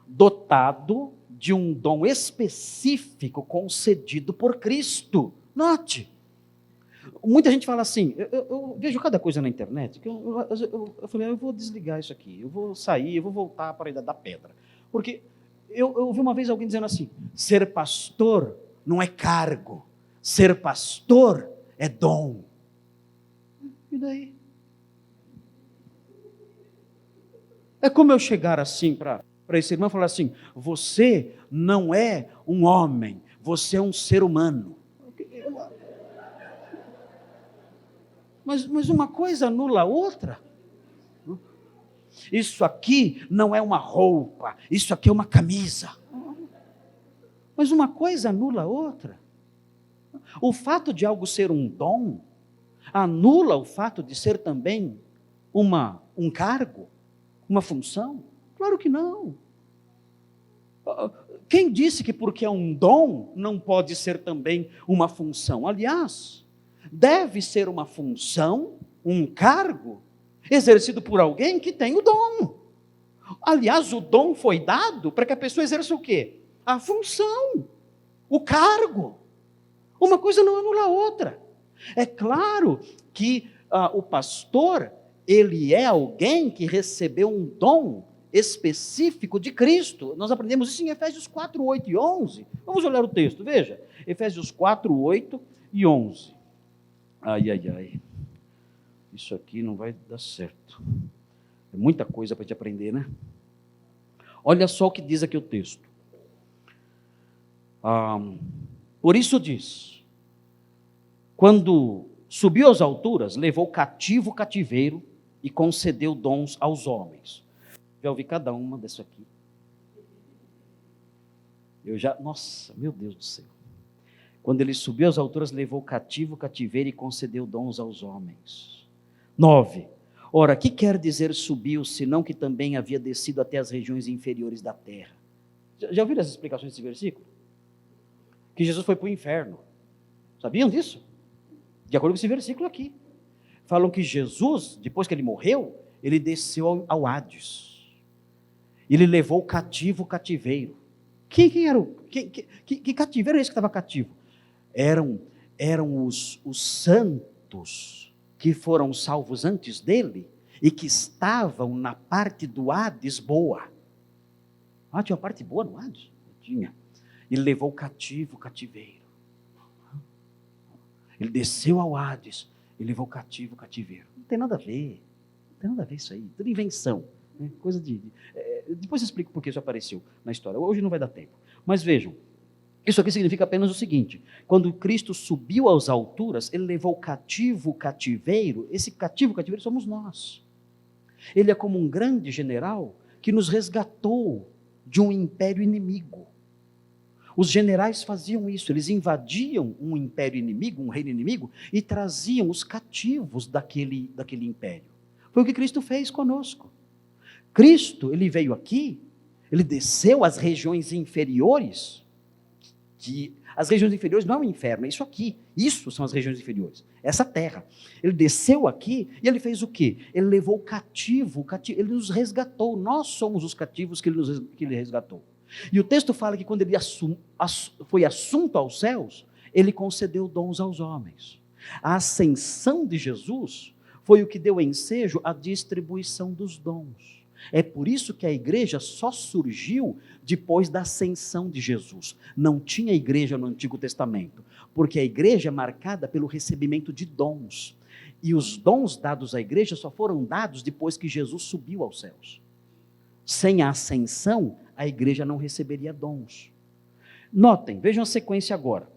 Dotado de um dom específico concedido por Cristo. Note, muita gente fala assim, eu vejo cada coisa na internet, que eu falei, eu vou desligar isso aqui, eu vou sair, eu vou voltar para a Idade da Pedra. Porque eu ouvi uma vez alguém dizendo assim, ser pastor não é cargo, ser pastor é dom. E daí? É como eu chegar assim para esse irmão e falar assim, você não é um homem, você é um ser humano. Mas uma coisa anula a outra. Isso aqui não é uma roupa, isso aqui é uma camisa. Mas uma coisa anula a outra. O fato de algo ser um dom, anula o fato de ser também um cargo, uma função? Claro que não. Quem disse que porque é um dom, não pode ser também uma função? Aliás, deve ser uma função, um cargo, exercido por alguém que tem o dom. Aliás, o dom foi dado para que a pessoa exerça o quê? A função, o cargo. Uma coisa não anula a outra. É claro que o pastor, ele é alguém que recebeu um dom específico de Cristo. Nós aprendemos isso em Efésios 4, 8 e 11. Vamos olhar o texto, veja. Efésios 4, 8 e 11. Ai. Isso aqui não vai dar certo. É muita coisa para a gente aprender, né? Olha só o que diz aqui o texto. Por isso diz, quando subiu às alturas, levou cativo o cativeiro e concedeu dons aos homens. Já ouvi cada uma dessa aqui. Nossa, meu Deus do céu. Quando ele subiu às alturas, levou cativo o cativeiro e concedeu dons aos homens. 9. Ora, que quer dizer subiu, senão que também havia descido até as regiões inferiores da terra? Já ouviram as explicações desse versículo? Que Jesus foi para o inferno. Sabiam disso? De acordo com esse versículo aqui. Falam que Jesus, depois que ele morreu, ele desceu ao Hades. Ele levou cativo o cativeiro. Quem era que cativeiro era esse que estava cativo? Eram os santos que foram salvos antes dele e que estavam na parte do Hades boa. Tinha uma parte boa no Hades? Tinha. Ele levou cativo o cativeiro. Ele desceu ao Hades e levou cativo o cativeiro. Não tem nada a ver. Não tem nada a ver isso aí. Tudo invenção. Né? Coisa depois eu explico por que isso apareceu na história. Hoje não vai dar tempo. Mas vejam, isso aqui significa apenas o seguinte: quando Cristo subiu às alturas, ele levou cativo o cativeiro. Esse cativo o cativeiro somos nós. Ele é como um grande general que nos resgatou de um império inimigo. Os generais faziam isso, eles invadiam um império inimigo, um reino inimigo, e traziam os cativos daquele império. Foi o que Cristo fez conosco. Cristo, ele veio aqui, ele desceu às regiões inferiores, as regiões inferiores não é o inferno, é isso aqui, isso são as regiões inferiores, essa terra. Ele desceu aqui e ele fez o quê? Ele levou o cativo, ele nos resgatou, nós somos os cativos que ele resgatou. E o texto fala que quando ele foi assunto aos céus, ele concedeu dons aos homens. A ascensão de Jesus foi o que deu ensejo à distribuição dos dons. É por isso que a igreja só surgiu depois da ascensão de Jesus. Não tinha igreja no Antigo Testamento, porque a igreja é marcada pelo recebimento de dons. E os dons dados à igreja só foram dados depois que Jesus subiu aos céus. Sem a ascensão, a igreja não receberia dons. Notem, vejam a sequência agora.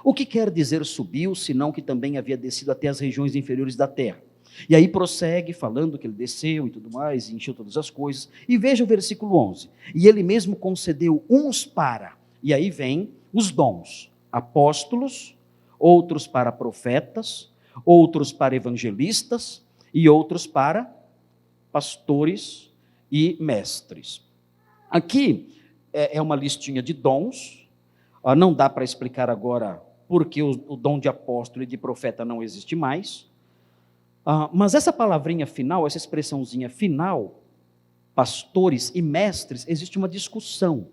O que quer dizer subiu, senão que também havia descido até as regiões inferiores da terra? E aí prossegue falando que ele desceu e tudo mais, e encheu todas as coisas. E veja o versículo 11. E ele mesmo concedeu uns para, e aí vem os dons, apóstolos, outros para profetas, outros para evangelistas e outros para pastores e mestres. Aqui é uma listinha de dons, não dá para explicar agora porque o dom de apóstolo e de profeta não existe mais, mas essa palavrinha final, essa expressãozinha final, pastores e mestres, existe uma discussão,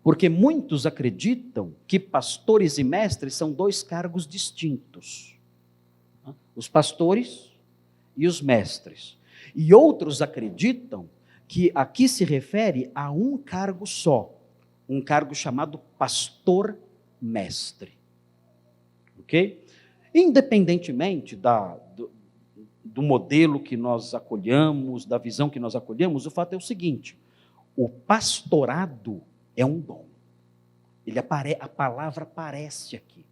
porque muitos acreditam que pastores e mestres são dois cargos distintos, os pastores e os mestres, e outros acreditam que aqui se refere a um cargo só, um cargo chamado pastor-mestre. Ok? Independentemente do modelo que nós acolhamos, da visão que nós acolhemos, o fato é o seguinte: o pastorado é um dom. A palavra aparece aqui.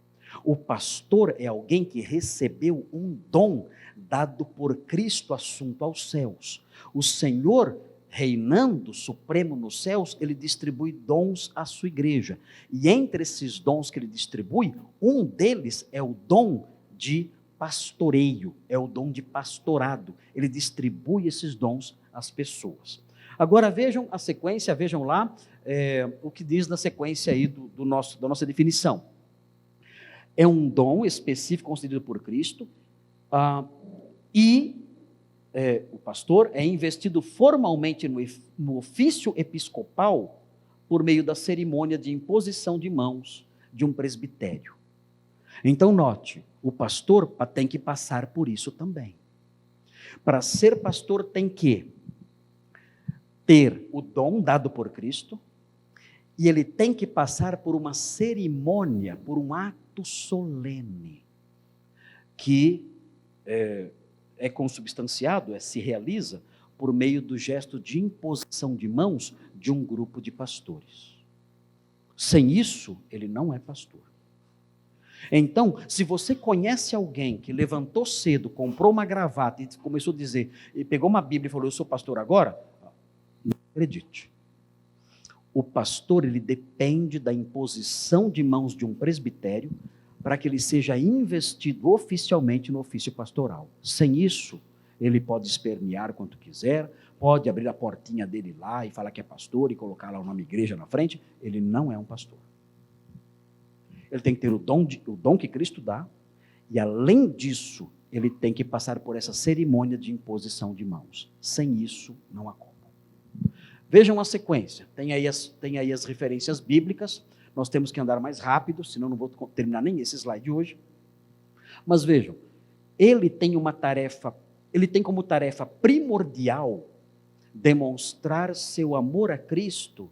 O pastor é alguém que recebeu um dom dado por Cristo assunto aos céus. O Senhor, reinando supremo nos céus, ele distribui dons à sua igreja. E entre esses dons que ele distribui, um deles é o dom de pastoreio, é o dom de pastorado. Ele distribui esses dons às pessoas. Agora vejam a sequência, vejam lá o que diz na sequência aí da nossa definição. É um dom específico concedido por Cristo, o pastor é investido formalmente no ofício episcopal por meio da cerimônia de imposição de mãos de um presbitério. Então note, o pastor tem que passar por isso também. Para ser pastor tem que ter o dom dado por Cristo, e ele tem que passar por uma cerimônia, por um ato solene, que é consubstanciado, se realiza por meio do gesto de imposição de mãos de um grupo de pastores. Sem isso, ele não é pastor. Então, se você conhece alguém que levantou cedo, comprou uma gravata e começou a dizer, e pegou uma Bíblia e falou, eu sou pastor agora, não acredite. O pastor, ele depende da imposição de mãos de um presbitério para que ele seja investido oficialmente no ofício pastoral. Sem isso, ele pode espernear quanto quiser, pode abrir a portinha dele lá e falar que é pastor e colocar lá o nome igreja na frente. Ele não é um pastor. Ele tem que ter o dom que Cristo dá, e além disso, ele tem que passar por essa cerimônia de imposição de mãos. Sem isso, não há como. Vejam a sequência, tem aí as referências bíblicas, nós temos que andar mais rápido, senão não vou terminar nem esse slide hoje. Mas vejam, ele tem como tarefa primordial demonstrar seu amor a Cristo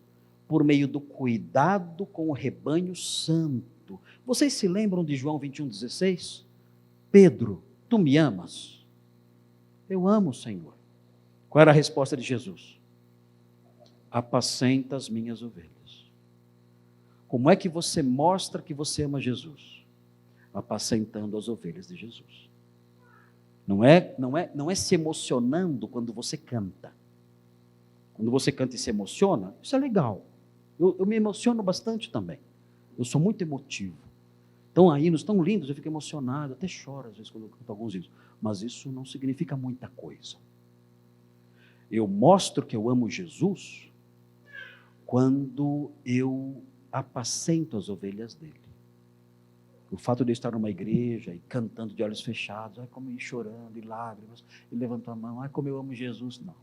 por meio do cuidado com o rebanho santo. Vocês se lembram de João 21,16? Pedro, tu me amas? Eu amo, Senhor. Qual era a resposta de Jesus? Apacenta as minhas ovelhas. Como é que você mostra que você ama Jesus? Apacentando as ovelhas de Jesus. Não é se emocionando quando você canta. Quando você canta e se emociona, isso é legal. Eu me emociono bastante também. Eu sou muito emotivo. Então, hinos tão lindos, eu fico emocionado, até choro às vezes quando eu canto alguns hinos. Mas isso não significa muita coisa. Eu mostro que eu amo Jesus quando eu apacento as ovelhas dele. O fato de eu estar numa igreja e cantando de olhos fechados, como eu ia chorando, e lágrimas, e levanto a mão, como eu amo Jesus, não.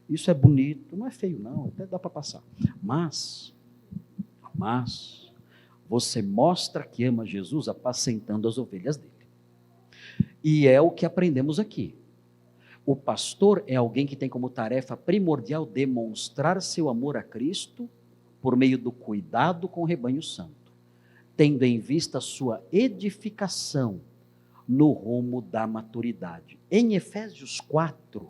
Isso é bonito, não é feio não, até dá para passar. Mas, você mostra que ama Jesus apacentando as ovelhas dele. E é o que aprendemos aqui. O pastor é alguém que tem como tarefa primordial demonstrar seu amor a Cristo por meio do cuidado com o rebanho santo, tendo em vista a sua edificação no rumo da maturidade. Em Efésios 4,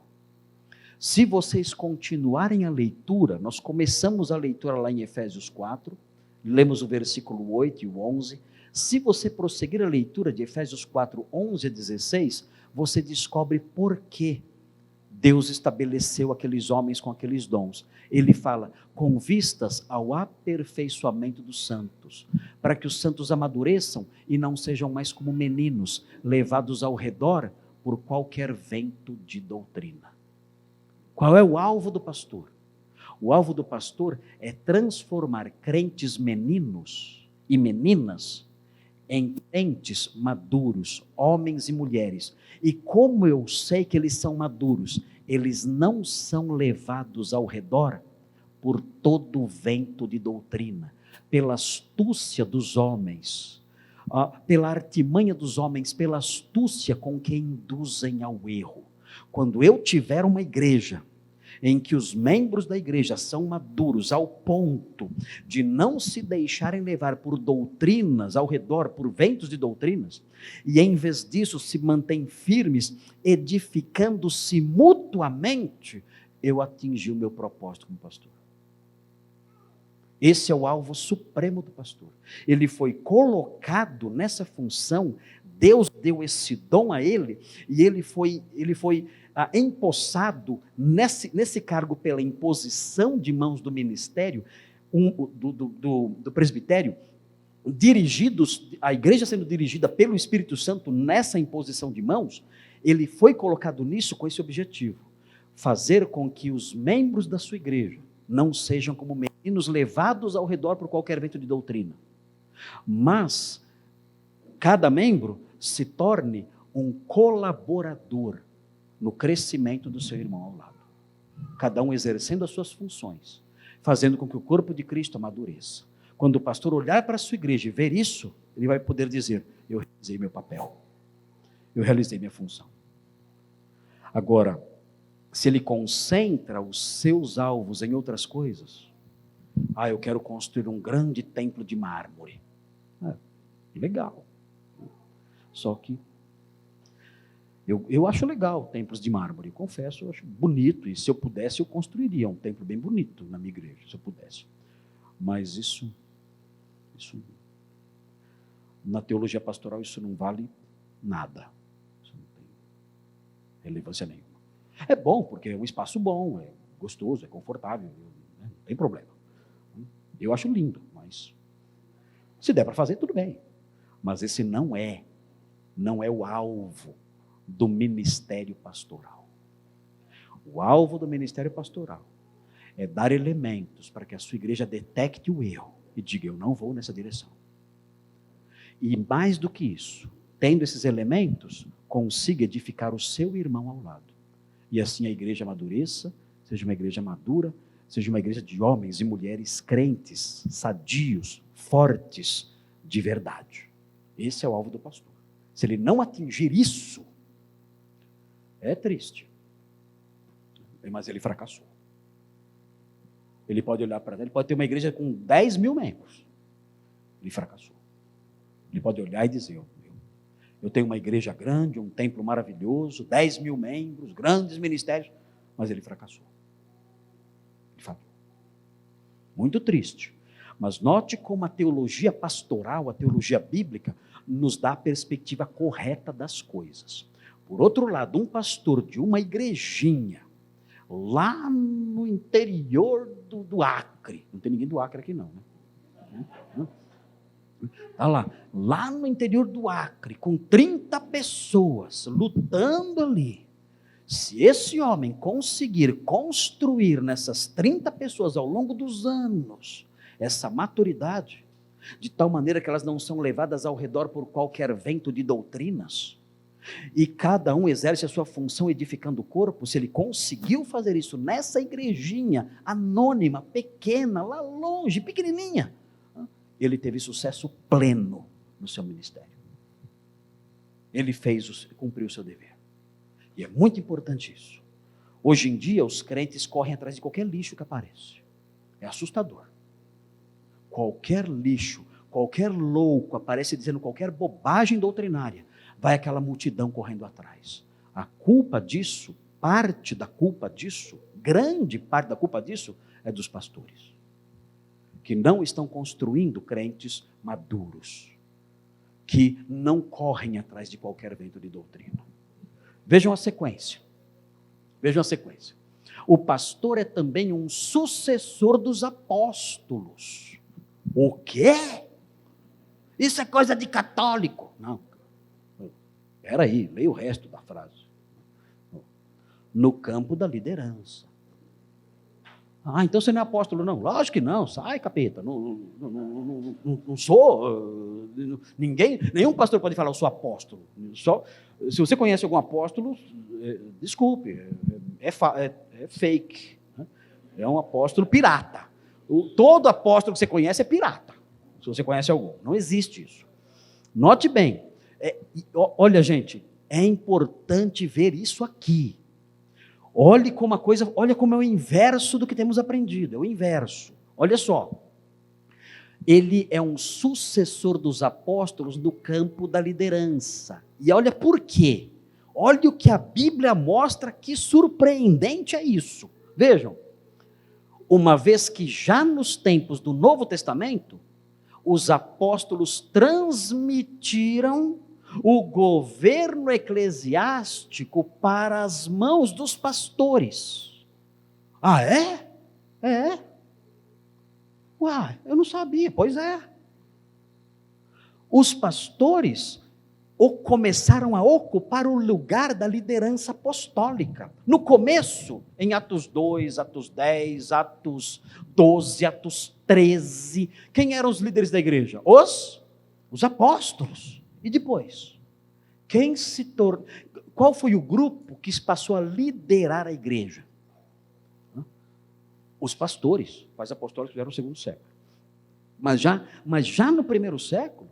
se vocês continuarem a leitura, nós começamos a leitura lá em Efésios 4, lemos o versículo 8 e o 11, se você prosseguir a leitura de Efésios 4, 11 a 16, você descobre por que Deus estabeleceu aqueles homens com aqueles dons. Ele fala, com vistas ao aperfeiçoamento dos santos, para que os santos amadureçam e não sejam mais como meninos, levados ao redor por qualquer vento de doutrina. Qual é o alvo do pastor? O alvo do pastor é transformar crentes meninos e meninas em crentes maduros, homens e mulheres. E como eu sei que eles são maduros? Eles não são levados ao redor por todo o vento de doutrina, pela astúcia dos homens, pela artimanha dos homens, pela astúcia com que induzem ao erro. Quando eu tiver uma igreja em que os membros da igreja são maduros ao ponto de não se deixarem levar por doutrinas ao redor, por ventos de doutrinas, e em vez disso se mantêm firmes, edificando-se mutuamente, eu atingi o meu propósito como pastor. Esse é o alvo supremo do pastor. Ele foi colocado nessa função, Deus deu esse dom a ele, e ele foi empossado nesse cargo pela imposição de mãos do ministério, do presbitério, a igreja sendo dirigida pelo Espírito Santo nessa imposição de mãos, ele foi colocado nisso com esse objetivo, fazer com que os membros da sua igreja não sejam como meninos levados ao redor por qualquer vento de doutrina, mas cada membro se torne um colaborador no crescimento do seu irmão ao lado. Cada um exercendo as suas funções, fazendo com que o corpo de Cristo amadureça. Quando o pastor olhar para a sua igreja e ver isso, ele vai poder dizer, eu realizei meu papel, eu realizei minha função. Agora, se ele concentra os seus alvos em outras coisas, eu quero construir um grande templo de mármore. Legal. Só que eu acho legal templos de mármore, confesso, eu acho bonito, e se eu pudesse eu construiria um templo bem bonito na minha igreja, se eu pudesse. Mas isso na teologia pastoral isso não vale nada. Isso não tem relevância nenhuma. É bom, porque é um espaço bom, é gostoso, é confortável, não tem problema. Eu acho lindo, mas se der para fazer, tudo bem. Mas esse não é o alvo do ministério pastoral. O alvo do ministério pastoral é dar elementos para que a sua igreja detecte o erro e diga: eu não vou nessa direção. E mais do que isso, tendo esses elementos, consiga edificar o seu irmão ao lado. E assim a igreja amadureça, seja uma igreja madura, seja uma igreja de homens e mulheres crentes, sadios, fortes, de verdade. Esse é o alvo do pastor. Se ele não atingir isso, é triste. Mas ele fracassou. Ele pode olhar para ele, pode ter uma igreja com 10 mil membros. Ele fracassou. Ele pode olhar e dizer: eu tenho uma igreja grande, um templo maravilhoso, 10 mil membros, grandes ministérios, mas ele fracassou. Ele falou. Muito triste. Mas note como a teologia pastoral, a teologia bíblica, nos dá a perspectiva correta das coisas. Por outro lado, um pastor de uma igrejinha, lá no interior do Acre, não tem ninguém do Acre aqui não, né? Está lá no interior do Acre, com 30 pessoas lutando ali. Se esse homem conseguir construir nessas 30 pessoas ao longo dos anos essa maturidade, de tal maneira que elas não são levadas ao redor por qualquer vento de doutrinas, e cada um exerce a sua função edificando o corpo, se ele conseguiu fazer isso nessa igrejinha anônima, pequena, lá longe, pequenininha, ele teve sucesso pleno no seu ministério. Ele cumpriu o seu dever. E é muito importante isso. Hoje em dia, os crentes correm atrás de qualquer lixo que aparece. É assustador. Qualquer lixo, qualquer louco aparece dizendo qualquer bobagem doutrinária, vai aquela multidão correndo atrás. A culpa disso, parte da culpa disso, grande parte da culpa disso, é dos pastores, que não estão construindo crentes maduros, que não correm atrás de qualquer vento de doutrina. Vejam a sequência. Vejam a sequência. O pastor é também um sucessor dos apóstolos. O quê? Isso é coisa de católico. Não. Espera aí, leia o resto da frase. No campo da liderança. Ah, então você não é apóstolo, não? Lógico que não, sai, capeta. Não sou. Ninguém, nenhum pastor pode falar: eu sou apóstolo. Só, se você conhece algum apóstolo, desculpe, é fake. Né? É um apóstolo pirata. Todo apóstolo que você conhece é pirata. Se você conhece algum. Não existe isso. Note bem. Olha, gente, é importante ver isso aqui. Olha como é o inverso do que temos aprendido, é o inverso. Olha só, ele é um sucessor dos apóstolos no campo da liderança. E olha por quê. Olha o que a Bíblia mostra, que surpreendente é isso. Vejam, uma vez que já nos tempos do Novo Testamento, os apóstolos transmitiram o governo eclesiástico para as mãos dos pastores. Ah, é? É. Uai, eu não sabia. Pois é. Os pastores começaram a ocupar o lugar da liderança apostólica. No começo, em Atos 2, Atos 10, Atos 12, Atos 13, quem eram os líderes da igreja? Os apóstolos. E depois? Qual foi o grupo que passou a liderar a igreja? Os pastores, pais apostólicos vieram no segundo século. Mas já no primeiro século,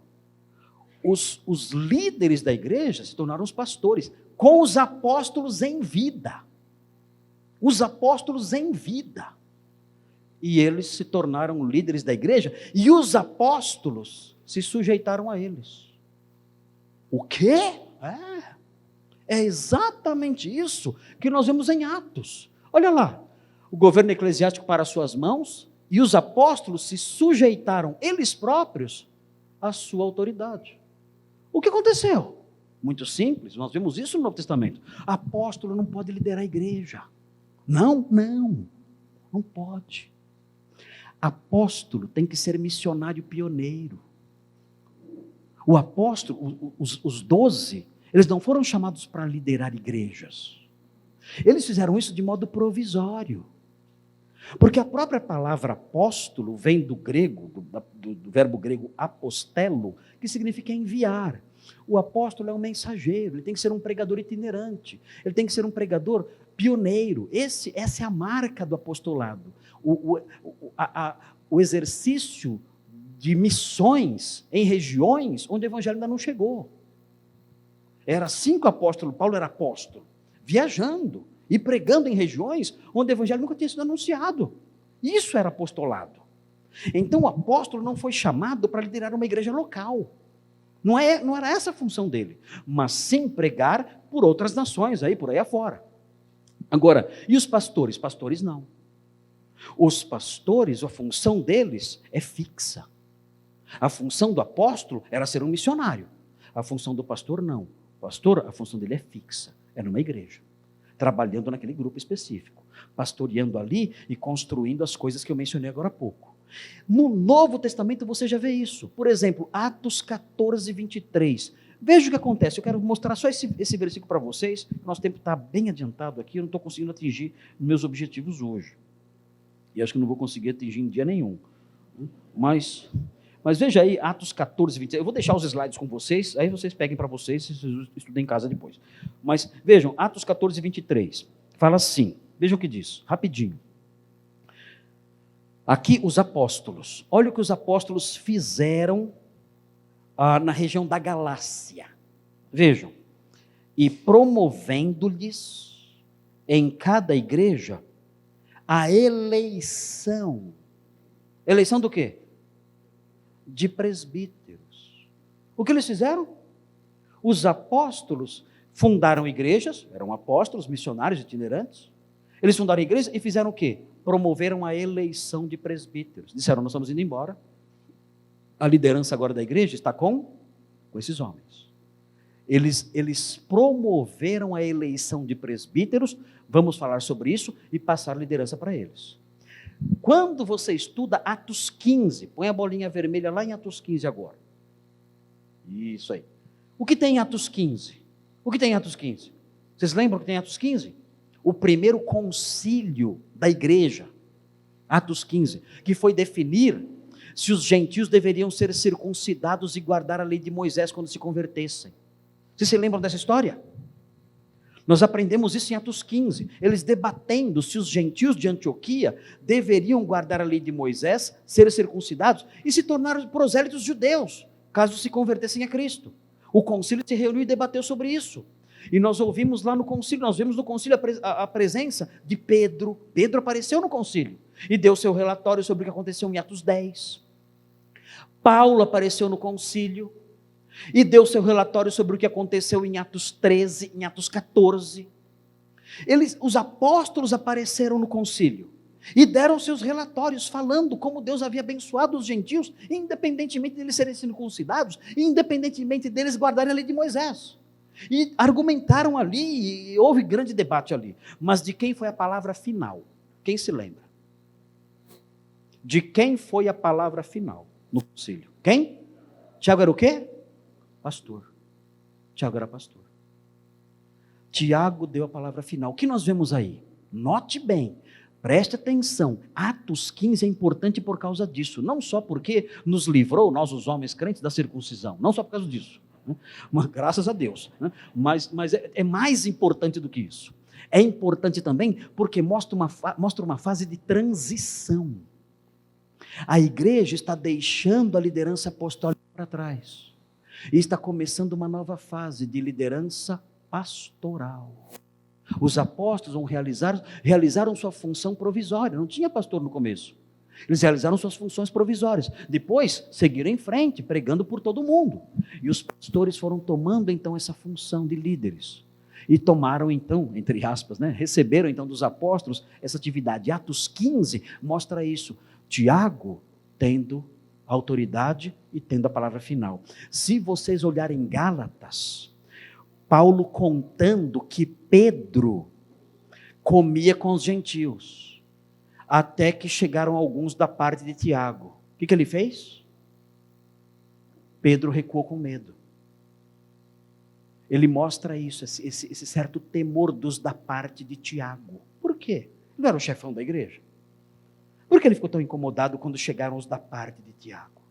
os líderes da igreja se tornaram os pastores, com os apóstolos em vida. Os apóstolos em vida. E eles se tornaram líderes da igreja, e os apóstolos se sujeitaram a eles. O quê? É exatamente isso que nós vemos em Atos. Olha lá, o governo eclesiástico para as suas mãos, e os apóstolos se sujeitaram eles próprios à sua autoridade. O que aconteceu? Muito simples, nós vemos isso no Novo Testamento. Apóstolo não pode liderar a igreja. Não pode. Apóstolo tem que ser missionário pioneiro. O apóstolo, os 12, Eles não foram chamados para liderar igrejas. Eles fizeram isso de modo provisório. Porque a própria palavra apóstolo vem do grego, do verbo grego apostelo, que significa enviar. O apóstolo é um mensageiro, ele tem que ser um pregador itinerante, ele tem que ser um pregador pioneiro. Essa é a marca do apostolado. O exercício de missões em regiões onde o evangelho ainda não chegou. Era assim que o apóstolo Paulo era apóstolo, viajando e pregando em regiões onde o evangelho nunca tinha sido anunciado. Isso era apostolado. Então o apóstolo não foi chamado para liderar uma igreja local. Não era essa a função dele, mas sim pregar por outras nações, por aí afora. Agora, e os pastores? Pastores não. Os pastores, a função deles é fixa. A função do apóstolo era ser um missionário. A função do pastor não. O pastor, a função dele é fixa, é numa igreja, trabalhando naquele grupo específico, pastoreando ali e construindo as coisas que eu mencionei agora há pouco. No Novo Testamento você já vê isso. Por exemplo, Atos 14, 23. Veja o que acontece. Eu quero mostrar só esse versículo para vocês. Nosso tempo está bem adiantado aqui, eu não estou conseguindo atingir meus objetivos hoje. E acho que não vou conseguir atingir em dia nenhum. Mas veja aí, Atos 14, 26. Eu vou deixar os slides com vocês, aí vocês peguem para vocês, se vocês estudem em casa depois. Mas vejam, Atos 14, 23. Fala assim, vejam o que diz, rapidinho. Aqui os apóstolos, olha o que os apóstolos fizeram na região da Galácia. Vejam, e promovendo-lhes em cada igreja a eleição. Eleição do quê? De presbíteros. O que eles fizeram? Os apóstolos fundaram igrejas, eram apóstolos, missionários itinerantes. Eles fundaram igrejas e fizeram o quê? Promoveram a eleição de presbíteros. Disseram, nós estamos indo embora. A liderança agora da igreja está com esses homens. Eles promoveram a eleição de presbíteros, vamos falar sobre isso, e passar a liderança para eles. Quando você estuda Atos 15, põe a bolinha vermelha lá em Atos 15 agora. Isso aí. O que tem em Atos 15? O que tem em Atos 15? Vocês lembram o que tem em Atos 15? O primeiro concílio da igreja, Atos 15, que foi definir se os gentios deveriam ser circuncidados e guardar a lei de Moisés quando se convertessem. Vocês se lembram dessa história? Nós aprendemos isso em Atos 15, eles debatendo se os gentios de Antioquia deveriam guardar a lei de Moisés, ser circuncidados e se tornar prosélitos judeus, caso se convertessem a Cristo. O concílio se reuniu e debateu sobre isso. E nós ouvimos lá no concílio, nós vemos no concílio a presença de Pedro. Pedro apareceu no concílio e deu seu relatório sobre o que aconteceu em Atos 10. Paulo apareceu no concílio e deu seu relatório sobre o que aconteceu em Atos 13, em Atos 14. Os apóstolos apareceram no concílio e deram seus relatórios falando como Deus havia abençoado os gentios, independentemente deles serem circuncidados, independentemente deles guardarem a lei de Moisés. E argumentaram ali, e houve grande debate ali. Mas de quem foi a palavra final? Quem se lembra? De quem foi a palavra final no concílio? Quem? Tiago era o quê? Pastor. Tiago era pastor. Tiago deu a palavra final. O que nós vemos aí? Note bem, preste atenção. Atos 15 é importante por causa disso. Não só porque nos livrou, nós os homens crentes, da circuncisão. Não só por causa disso. Mas, graças a Deus, mas é mais importante do que isso. É importante também porque mostra uma fase de transição. A igreja está deixando a liderança apostólica para trás e está começando uma nova fase de liderança pastoral. Os apóstolos realizaram sua função provisória, não tinha pastor no começo. Eles realizaram suas funções provisórias. Depois, seguiram em frente, pregando por todo mundo. E os pastores foram tomando, então, essa função de líderes. E tomaram, então, entre aspas, receberam, então, dos apóstolos essa atividade. Atos 15 mostra isso. Tiago tendo autoridade e tendo a palavra final. Se vocês olharem Gálatas, Paulo contando que Pedro comia com os gentios. Até que chegaram alguns da parte de Tiago. O que ele fez? Pedro recuou com medo. ele mostra isso, esse certo temor dos da parte de Tiago. Por quê? Ele não era o chefão da igreja. Por que ele ficou tão incomodado quando chegaram os da parte de Tiago?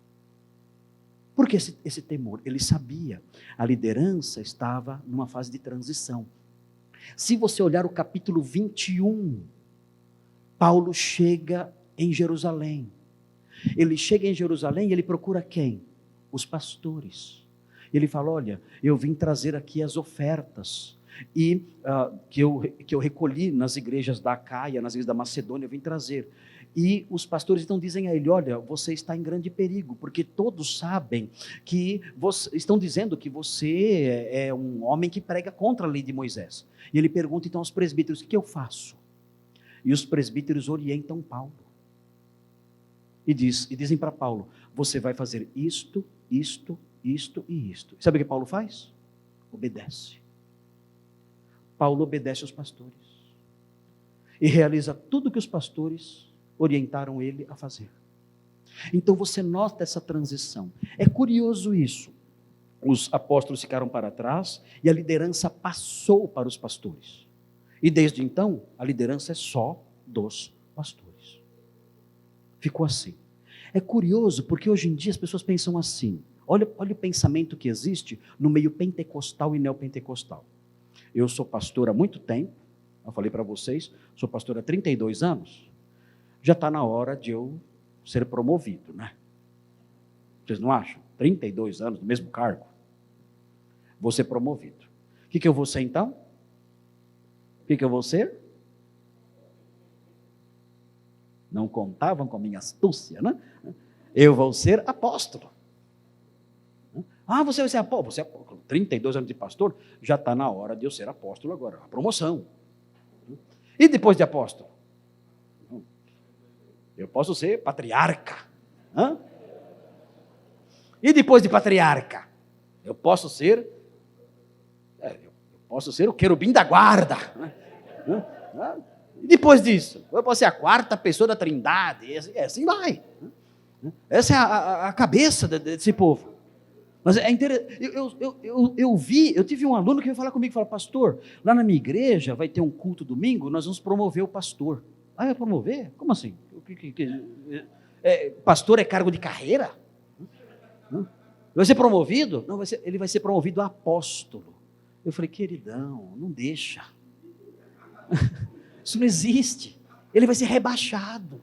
Por que esse temor? Ele sabia, a liderança estava numa fase de transição. Se você olhar o capítulo 21, Paulo chega em Jerusalém. Ele chega em Jerusalém e ele procura quem? Os pastores. Ele fala, olha, eu vim trazer aqui as ofertas e que eu recolhi nas igrejas da Acaia, nas igrejas da Macedônia, eu vim trazer. E os pastores então dizem a ele, olha, você está em grande perigo, porque todos sabem que estão dizendo que você é um homem que prega contra a lei de Moisés. E ele pergunta então aos presbíteros, o que eu faço? E os presbíteros orientam Paulo. E dizem para Paulo, você vai fazer isto, isto, isto e isto. Sabe o que Paulo faz? Obedece. Paulo obedece aos pastores. E realiza tudo que os pastores orientaram ele a fazer. Então você nota essa transição. É curioso isso. Os apóstolos ficaram para trás e a liderança passou para os pastores. E desde então, a liderança é só dos pastores. Ficou assim. É curioso porque hoje em dia as pessoas pensam assim. Olha o pensamento que existe no meio pentecostal e neopentecostal. Eu sou pastor há muito tempo, eu falei para vocês, sou pastor há 32 anos, já está na hora de eu ser promovido, né? Vocês não acham? 32 anos no mesmo cargo, vou ser promovido. O que eu vou ser então? O que eu vou ser? Não contavam com a minha astúcia, né? Eu vou ser apóstolo. Ah, você vai ser apóstolo? Você é 32 anos de pastor, já está na hora de eu ser apóstolo agora, a promoção. E depois de apóstolo? Eu posso ser patriarca. Hã? E depois de patriarca? Eu posso ser o querubim da guarda. E depois disso? Eu posso ser a quarta pessoa da Trindade. E assim vai. Essa é a cabeça desse povo. Mas é interessante, eu tive um aluno que veio falar comigo, falou, pastor, lá na minha igreja vai ter um culto domingo, nós vamos promover o pastor. Ah, vai promover? Como assim? Pastor é cargo de carreira? Vai ser promovido? Não, ele vai ser promovido a apóstolo. Eu falei, queridão, não deixa. Isso não existe. Ele vai ser rebaixado.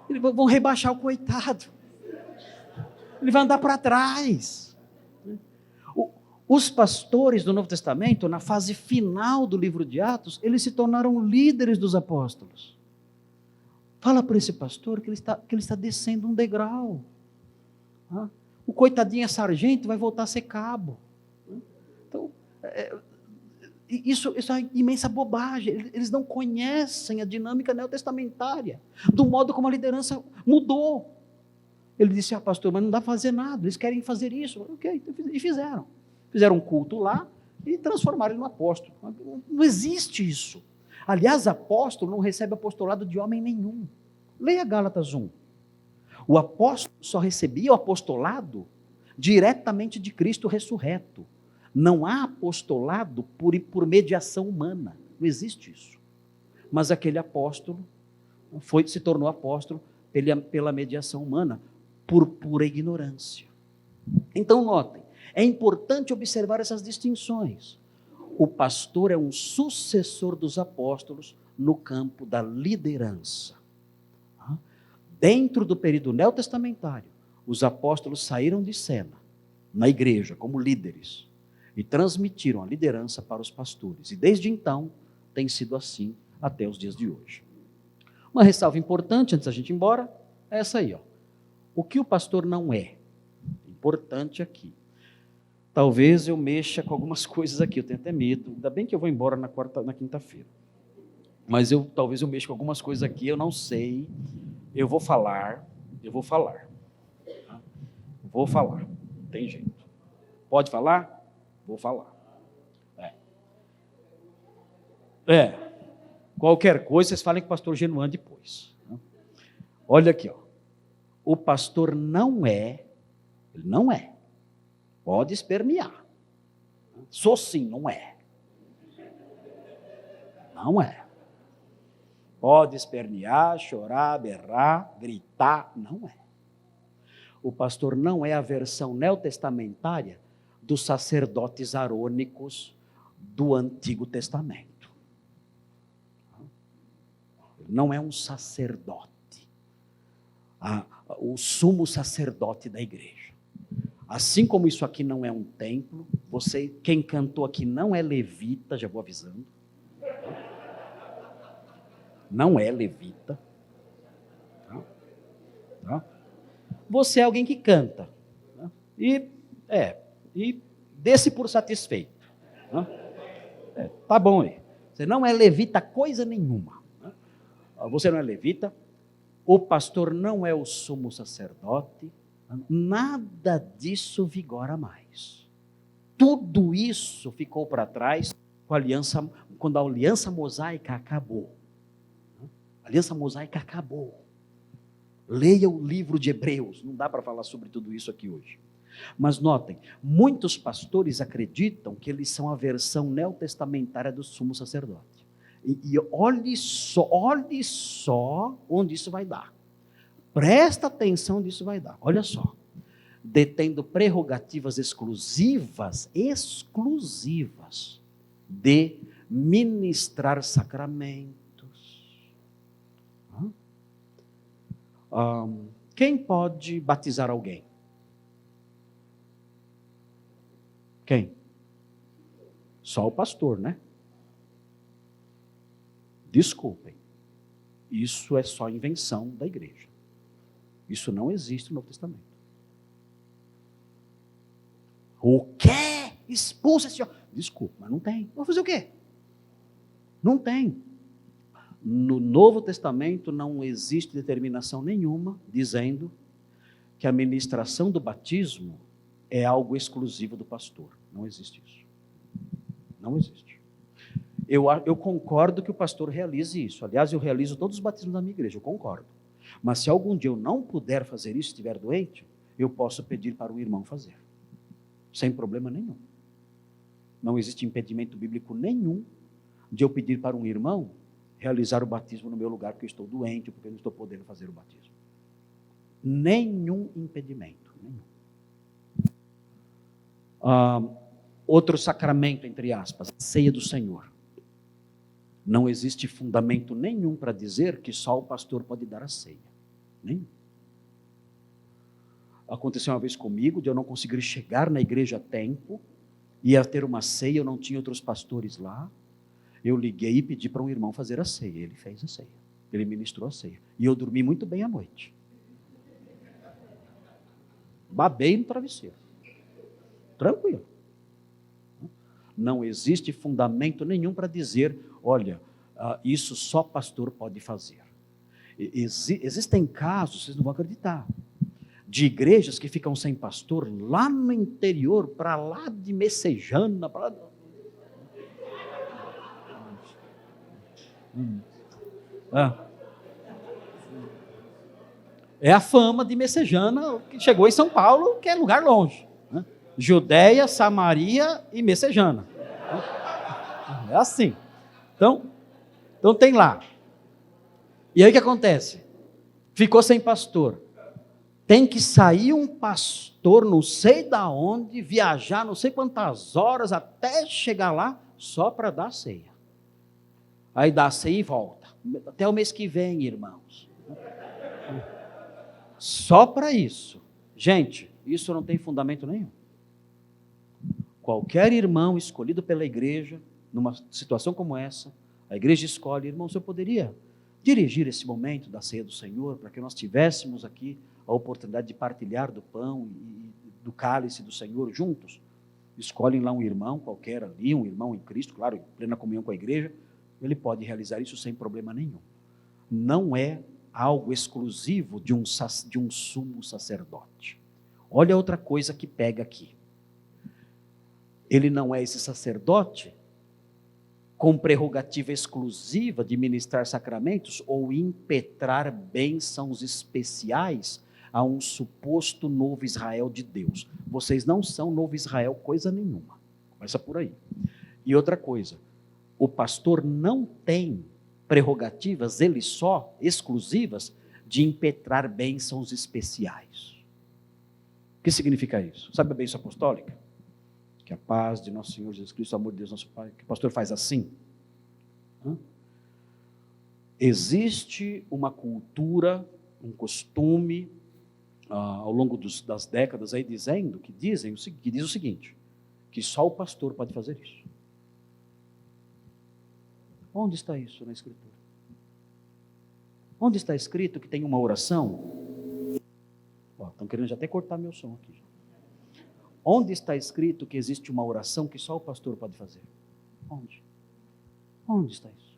Eles vão rebaixar o coitado. Ele vai andar para trás. Os pastores do Novo Testamento, na fase final do livro de Atos, eles se tornaram líderes dos apóstolos. Fala para esse pastor que ele está descendo um degrau. O coitadinho é sargento, vai voltar a ser cabo. Então, isso é imensa bobagem. Eles não conhecem a dinâmica neotestamentária, do modo como a liderança mudou. Ele disse, pastor, mas não dá para fazer nada, eles querem fazer isso. Ok, e fizeram. Fizeram um culto lá e transformaram ele no apóstolo. Não existe isso. Aliás, apóstolo não recebe apostolado de homem nenhum. Leia Gálatas 1. O apóstolo só recebia o apostolado diretamente de Cristo ressurreto. Não há apostolado por mediação humana. Não existe isso. Mas aquele apóstolo se tornou apóstolo pela mediação humana, por pura ignorância. Então notem, é importante observar essas distinções. O pastor é um sucessor dos apóstolos no campo da liderança. Dentro do período neotestamentário, os apóstolos saíram de cena, na igreja, como líderes, e transmitiram a liderança para os pastores. E desde então, tem sido assim até os dias de hoje. Uma ressalva importante, antes da gente ir embora, é essa aí, ó. O que o pastor não é? Importante aqui. Talvez eu mexa com algumas coisas aqui, eu tenho até medo. Ainda bem que eu vou embora na quinta-feira. Mas talvez eu mexa com algumas coisas aqui, eu não sei. Eu vou falar. Vou falar, não tem jeito. Pode falar? Vou falar. Qualquer coisa, vocês falem com o pastor Genuan depois. Olha aqui, ó. O pastor ele não é, pode espernear, Sou sim, não é. Não é. Pode espernear, chorar, berrar, gritar, não é. O pastor não é a versão neotestamentária dos sacerdotes arônicos do Antigo Testamento. Não é um sacerdote, o sumo sacerdote da igreja. Assim como isso aqui não é um templo, quem cantou aqui não é levita, já vou avisando. Não é levita. Tá? Você é alguém que canta. Tá? E dê-se por satisfeito. Tá bom aí. Você não é levita coisa nenhuma. Você não é levita. O pastor não é o sumo sacerdote. Nada disso vigora mais. Tudo isso ficou para trás quando a aliança mosaica acabou. A aliança mosaica acabou. Leia o livro de Hebreus, não dá para falar sobre tudo isso aqui hoje. Mas notem, muitos pastores acreditam que eles são a versão neotestamentária do sumo sacerdote. E olhe só onde isso vai dar. Presta atenção onde isso vai dar. Olha só. Detendo prerrogativas exclusivas de ministrar sacramentos. Quem pode batizar alguém? Quem? Só o pastor, né? Desculpem, isso é só invenção da igreja. Isso não existe no Novo Testamento. O quê? Expulsa esse homem. Desculpa, mas não tem. Vou fazer o quê? Não tem. No Novo Testamento não existe determinação nenhuma dizendo que a ministração do batismo é algo exclusivo do pastor. Não existe isso. Não existe. Eu concordo que o pastor realize isso. Aliás, eu realizo todos os batismos da minha igreja, eu concordo. Mas se algum dia eu não puder fazer isso, estiver doente, eu posso pedir para o irmão fazer. Sem problema nenhum. Não existe impedimento bíblico nenhum de eu pedir para um irmão realizar o batismo no meu lugar porque eu estou doente, porque eu não estou podendo fazer o batismo. Nenhum impedimento. Nenhum. Outro sacramento, entre aspas, a ceia do Senhor. Não existe fundamento nenhum para dizer que só o pastor pode dar a ceia. Nenhum. Aconteceu uma vez comigo, de eu não conseguir chegar na igreja a tempo, ia ter uma ceia, eu não tinha outros pastores lá. Eu liguei e pedi para um irmão fazer a ceia. Ele fez a ceia. Ele ministrou a ceia. E eu dormi muito bem à noite. Babei no travesseiro. Tranquilo. Não existe fundamento nenhum para dizer, olha, isso só pastor pode fazer. Existem casos, vocês não vão acreditar, de igrejas que ficam sem pastor lá no interior, para lá de Messejana, para lá. É a fama de Messejana que chegou em São Paulo, que é lugar longe, né? Judéia, Samaria e Messejana. É assim. Então tem lá. E aí o que acontece? Ficou sem pastor. Tem que sair um pastor, não sei da onde, viajar não sei quantas horas até chegar lá, só para dar a ceia. Aí dá a ceia e volta. Até o mês que vem, irmãos. Só para isso. Gente, isso não tem fundamento nenhum. Qualquer irmão escolhido pela igreja, numa situação como essa, a igreja escolhe, irmão, você poderia dirigir esse momento da ceia do Senhor, para que nós tivéssemos aqui a oportunidade de partilhar do pão e do cálice do Senhor juntos? Escolhem lá um irmão qualquer ali, um irmão em Cristo, claro, em plena comunhão com a igreja, ele pode realizar isso sem problema nenhum. Não é algo exclusivo de um sumo sacerdote. Olha outra coisa que pega aqui. Ele não é esse sacerdote com prerrogativa exclusiva de ministrar sacramentos ou impetrar bênçãos especiais a um suposto novo Israel de Deus. Vocês não são novo Israel coisa nenhuma. Começa por aí. E outra coisa, o pastor não tem prerrogativas, ele só, exclusivas, de impetrar bênçãos especiais. O que significa isso? Sabe a bênção apostólica? Que a paz de nosso Senhor Jesus Cristo, o amor de Deus nosso Pai, que o pastor faz assim. Existe uma cultura, um costume, ao longo das décadas aí diz o seguinte, que só o pastor pode fazer isso. Onde está isso na Escritura? Onde está escrito que tem uma oração? Estão querendo já até cortar meu som aqui. Onde está escrito que existe uma oração que só o pastor pode fazer? Onde? Onde está isso?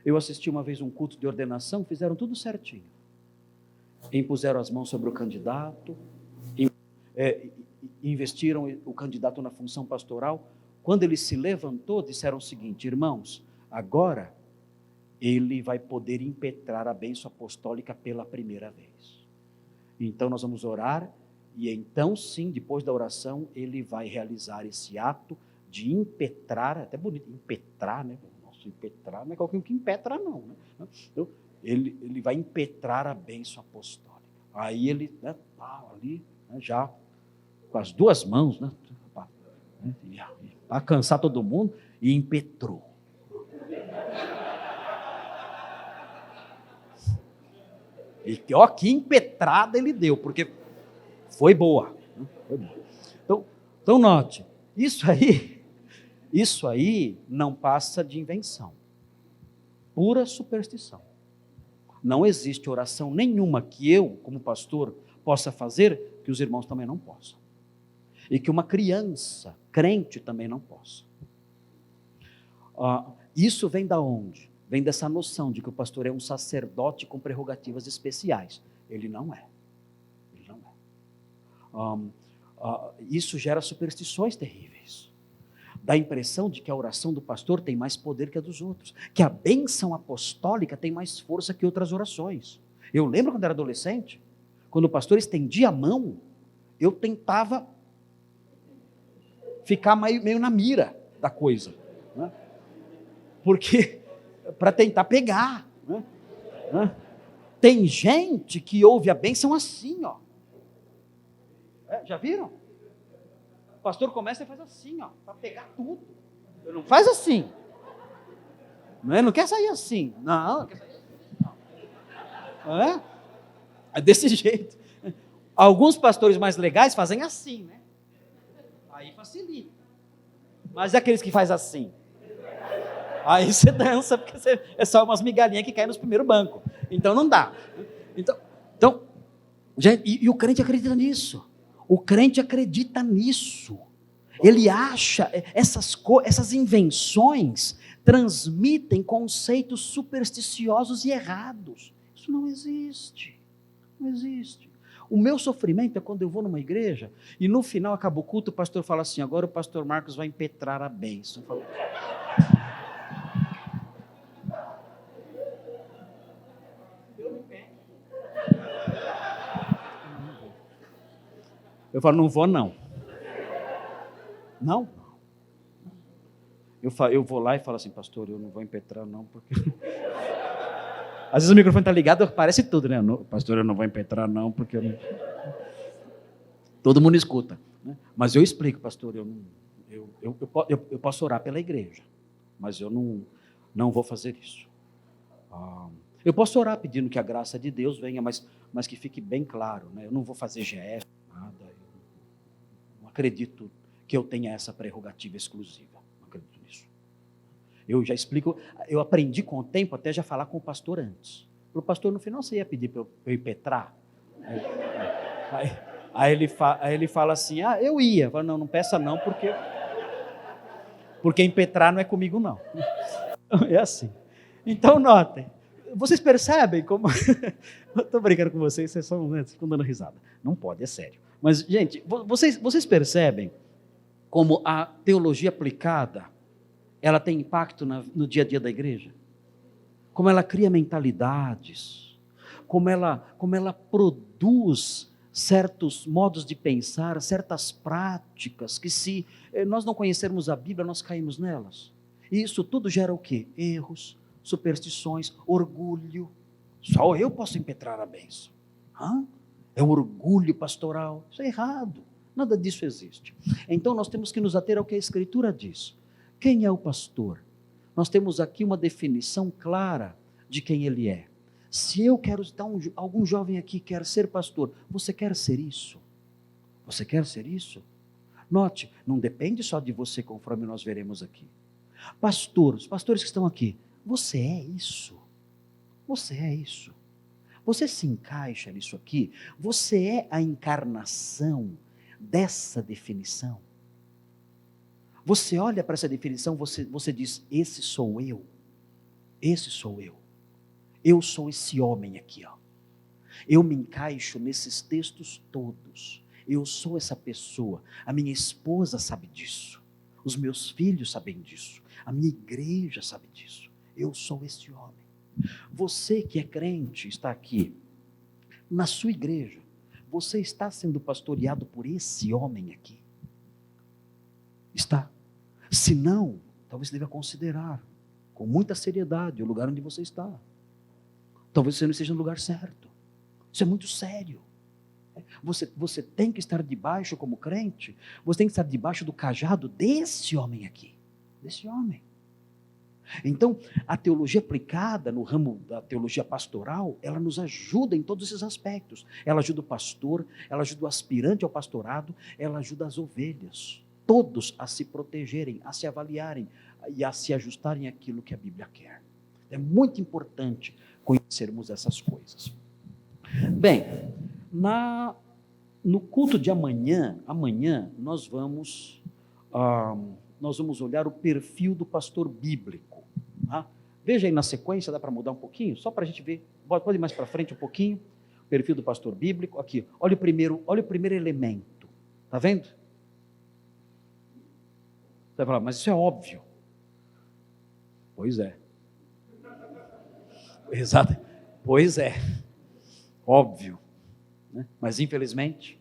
Eu assisti uma vez um culto de ordenação, fizeram tudo certinho. Impuseram as mãos sobre o candidato, investiram o candidato na função pastoral. Quando ele se levantou, disseram o seguinte: irmãos, agora ele vai poder impetrar a bênção apostólica pela primeira vez. Então nós vamos orar, e então sim, depois da oração, ele vai realizar esse ato de impetrar, até bonito, impetrar, né? Nossa, impetrar não é qualquer um que impetra, não, né? Então, ele vai impetrar a bênção apostólica. Aí ele, né, ali, né, já com as duas mãos, né, para cansar todo mundo, e impetrou. E que impetrada ele deu, porque foi boa. Foi boa. Então note, isso aí não passa de invenção, pura superstição. Não existe oração nenhuma que eu, como pastor, possa fazer que os irmãos também não possam. E que uma criança crente também não possa. Isso vem da onde? Vem dessa noção de que o pastor é um sacerdote com prerrogativas especiais. Ele não é. Ele não é. Isso gera superstições terríveis. Dá a impressão de que a oração do pastor tem mais poder que a dos outros. Que a bênção apostólica tem mais força que outras orações. Eu lembro quando era adolescente, quando o pastor estendia a mão, eu tentava ficar meio na mira da coisa, né? Porque para tentar pegar, né? Tem gente que ouve a bênção assim, ó. Já viram? O pastor começa e faz assim, ó, para pegar tudo. Ele não faz assim. Ele não quer sair assim. Não quer sair assim. É desse jeito. Alguns pastores mais legais fazem assim, né? Aí facilita. Mas aqueles que faz assim, aí você dança, porque é só umas migalhinhas que caem nos primeiros bancos. Então não dá. Então gente, e o crente acredita nisso. O crente acredita nisso. Ele acha, essas invenções transmitem conceitos supersticiosos e errados. Isso não existe. Não existe. O meu sofrimento é quando eu vou numa igreja e no final acaba o culto, o pastor fala assim: agora o pastor Marcos vai impetrar a bênção. Eu falo, não vou não. Não. Eu vou lá e falo assim: pastor, eu não vou impetrar não, porque... Às vezes o microfone está ligado, parece tudo, né? Pastor, eu não vou impetrar não, porque... Todo mundo escuta, né? Mas eu explico, pastor, eu posso orar pela igreja, mas eu não vou fazer isso. Eu posso orar pedindo que a graça de Deus venha, mas que fique bem claro, né? Eu não vou fazer GF, nada. Eu não acredito que eu tenha essa prerrogativa exclusiva. Não acredito nisso. Eu já explico, eu aprendi com o tempo até já falar com o pastor antes. Para o pastor, no final, você ia pedir para eu impetrar? Aí ele fala assim: eu ia. Eu falo, não peça não, porque impetrar não é comigo não. É assim. Então, notem. Vocês percebem como... Eu estou brincando com vocês ficam dando risada. Não pode, é sério. Mas, gente, vocês percebem como a teologia aplicada, ela tem impacto no dia a dia da igreja? Como ela cria mentalidades, como ela produz certos modos de pensar, certas práticas, que se nós não conhecermos a Bíblia, nós caímos nelas. E isso tudo gera o quê? Erros, superstições, orgulho. Só eu posso impetrar a bênção. É um orgulho pastoral. Isso é errado. Nada disso existe. Então nós temos que nos ater ao que a Escritura diz. Quem é o pastor? Nós temos aqui uma definição clara de quem ele é. Se eu quero, algum jovem aqui quer ser pastor, você quer ser isso? Você quer ser isso? Note, não depende só de você, conforme nós veremos aqui. Pastor, os pastores que estão aqui, você é isso? Você é isso? Você se encaixa nisso aqui? Você é a encarnação dessa definição? Você olha para essa definição, você diz, esse sou eu. Esse sou eu. Eu sou esse homem aqui, ó. Eu me encaixo nesses textos todos. Eu sou essa pessoa. A minha esposa sabe disso. Os meus filhos sabem disso. A minha igreja sabe disso. Eu sou esse homem. Você que é crente, está aqui, na sua igreja, você está sendo pastoreado por esse homem aqui? Está? Se não, talvez você deva considerar, com muita seriedade, o lugar onde você está. Talvez você não esteja no lugar certo. Isso é muito sério. Você tem que estar debaixo, como crente, você tem que estar debaixo do cajado desse homem aqui. Desse homem. Então, a teologia aplicada no ramo da teologia pastoral, ela nos ajuda em todos esses aspectos. Ela ajuda o pastor, ela ajuda o aspirante ao pastorado, ela ajuda as ovelhas. Todos a se protegerem, a se avaliarem e a se ajustarem àquilo que a Bíblia quer. É muito importante conhecermos essas coisas. Bem, no culto de amanhã nós vamos olhar o perfil do pastor bíblico. Tá? Veja aí na sequência, dá para mudar um pouquinho? Só para a gente ver, pode ir mais para frente um pouquinho, o perfil do pastor bíblico, aqui, olha o primeiro elemento, está vendo? Você vai falar, mas isso é óbvio. Pois é. Exato. Pois é. Óbvio. Né? Mas infelizmente,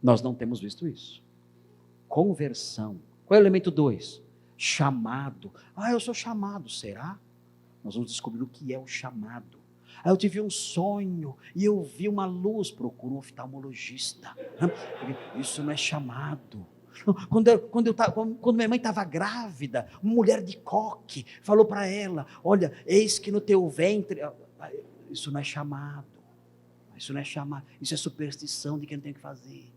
nós não temos visto isso. Conversão. Qual é o elemento 2? Chamado. Eu sou chamado, será? Nós vamos descobrir o que é o chamado. Eu tive um sonho e eu vi uma luz, procuro um oftalmologista. Isso não é chamado. Quando minha mãe estava grávida, uma mulher de coque falou para ela, olha, eis que no teu ventre, isso não é chamado. Isso não é chamado, isso é superstição de quem não tem o que fazer.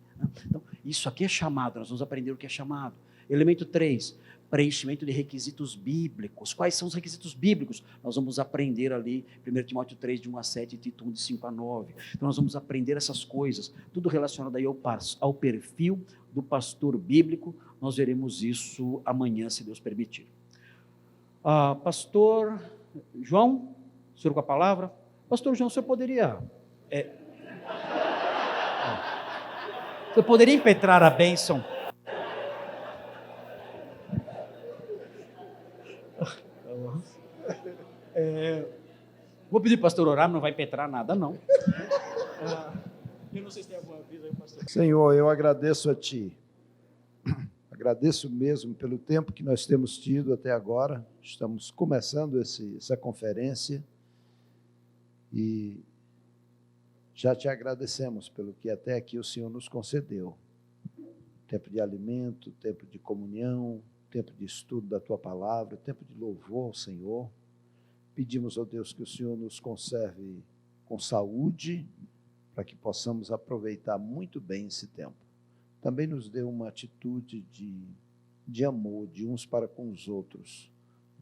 Então, isso aqui é chamado, nós vamos aprender o que é chamado. Elemento 3, preenchimento de requisitos bíblicos. Quais são os requisitos bíblicos? Nós vamos aprender ali, 1 Timóteo 3, de 1 a 7, Tito 1, de 5 a 9. Então nós vamos aprender essas coisas, tudo relacionado aí ao perfil do pastor bíblico. Nós veremos isso amanhã, se Deus permitir. Pastor João, o senhor com a palavra. Pastor João, o senhor poderia... Você poderia impetrar a bênção? Vou pedir para o pastor orar, não vai impetrar nada, não. Eu não sei se tem alguma aviso aí, pastor. Senhor, eu agradeço a Ti. Agradeço mesmo pelo tempo que nós temos tido até agora. Estamos começando essa conferência e já Te agradecemos pelo que até aqui o Senhor nos concedeu. Tempo de alimento, tempo de comunhão, tempo de estudo da Tua palavra, tempo de louvor ao Senhor. Pedimos, ó Deus, que o Senhor nos conserve com saúde, para que possamos aproveitar muito bem esse tempo. Também nos dê uma atitude de amor, de uns para com os outros.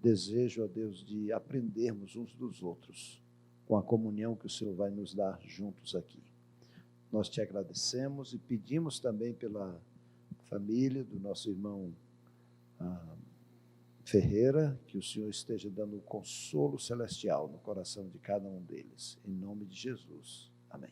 Desejo, ó Deus, de aprendermos uns dos outros, com a comunhão que o Senhor vai nos dar juntos aqui. Nós Te agradecemos e pedimos também pela família do nosso irmão Ferreira, que o Senhor esteja dando um consolo celestial no coração de cada um deles. Em nome de Jesus. Amém.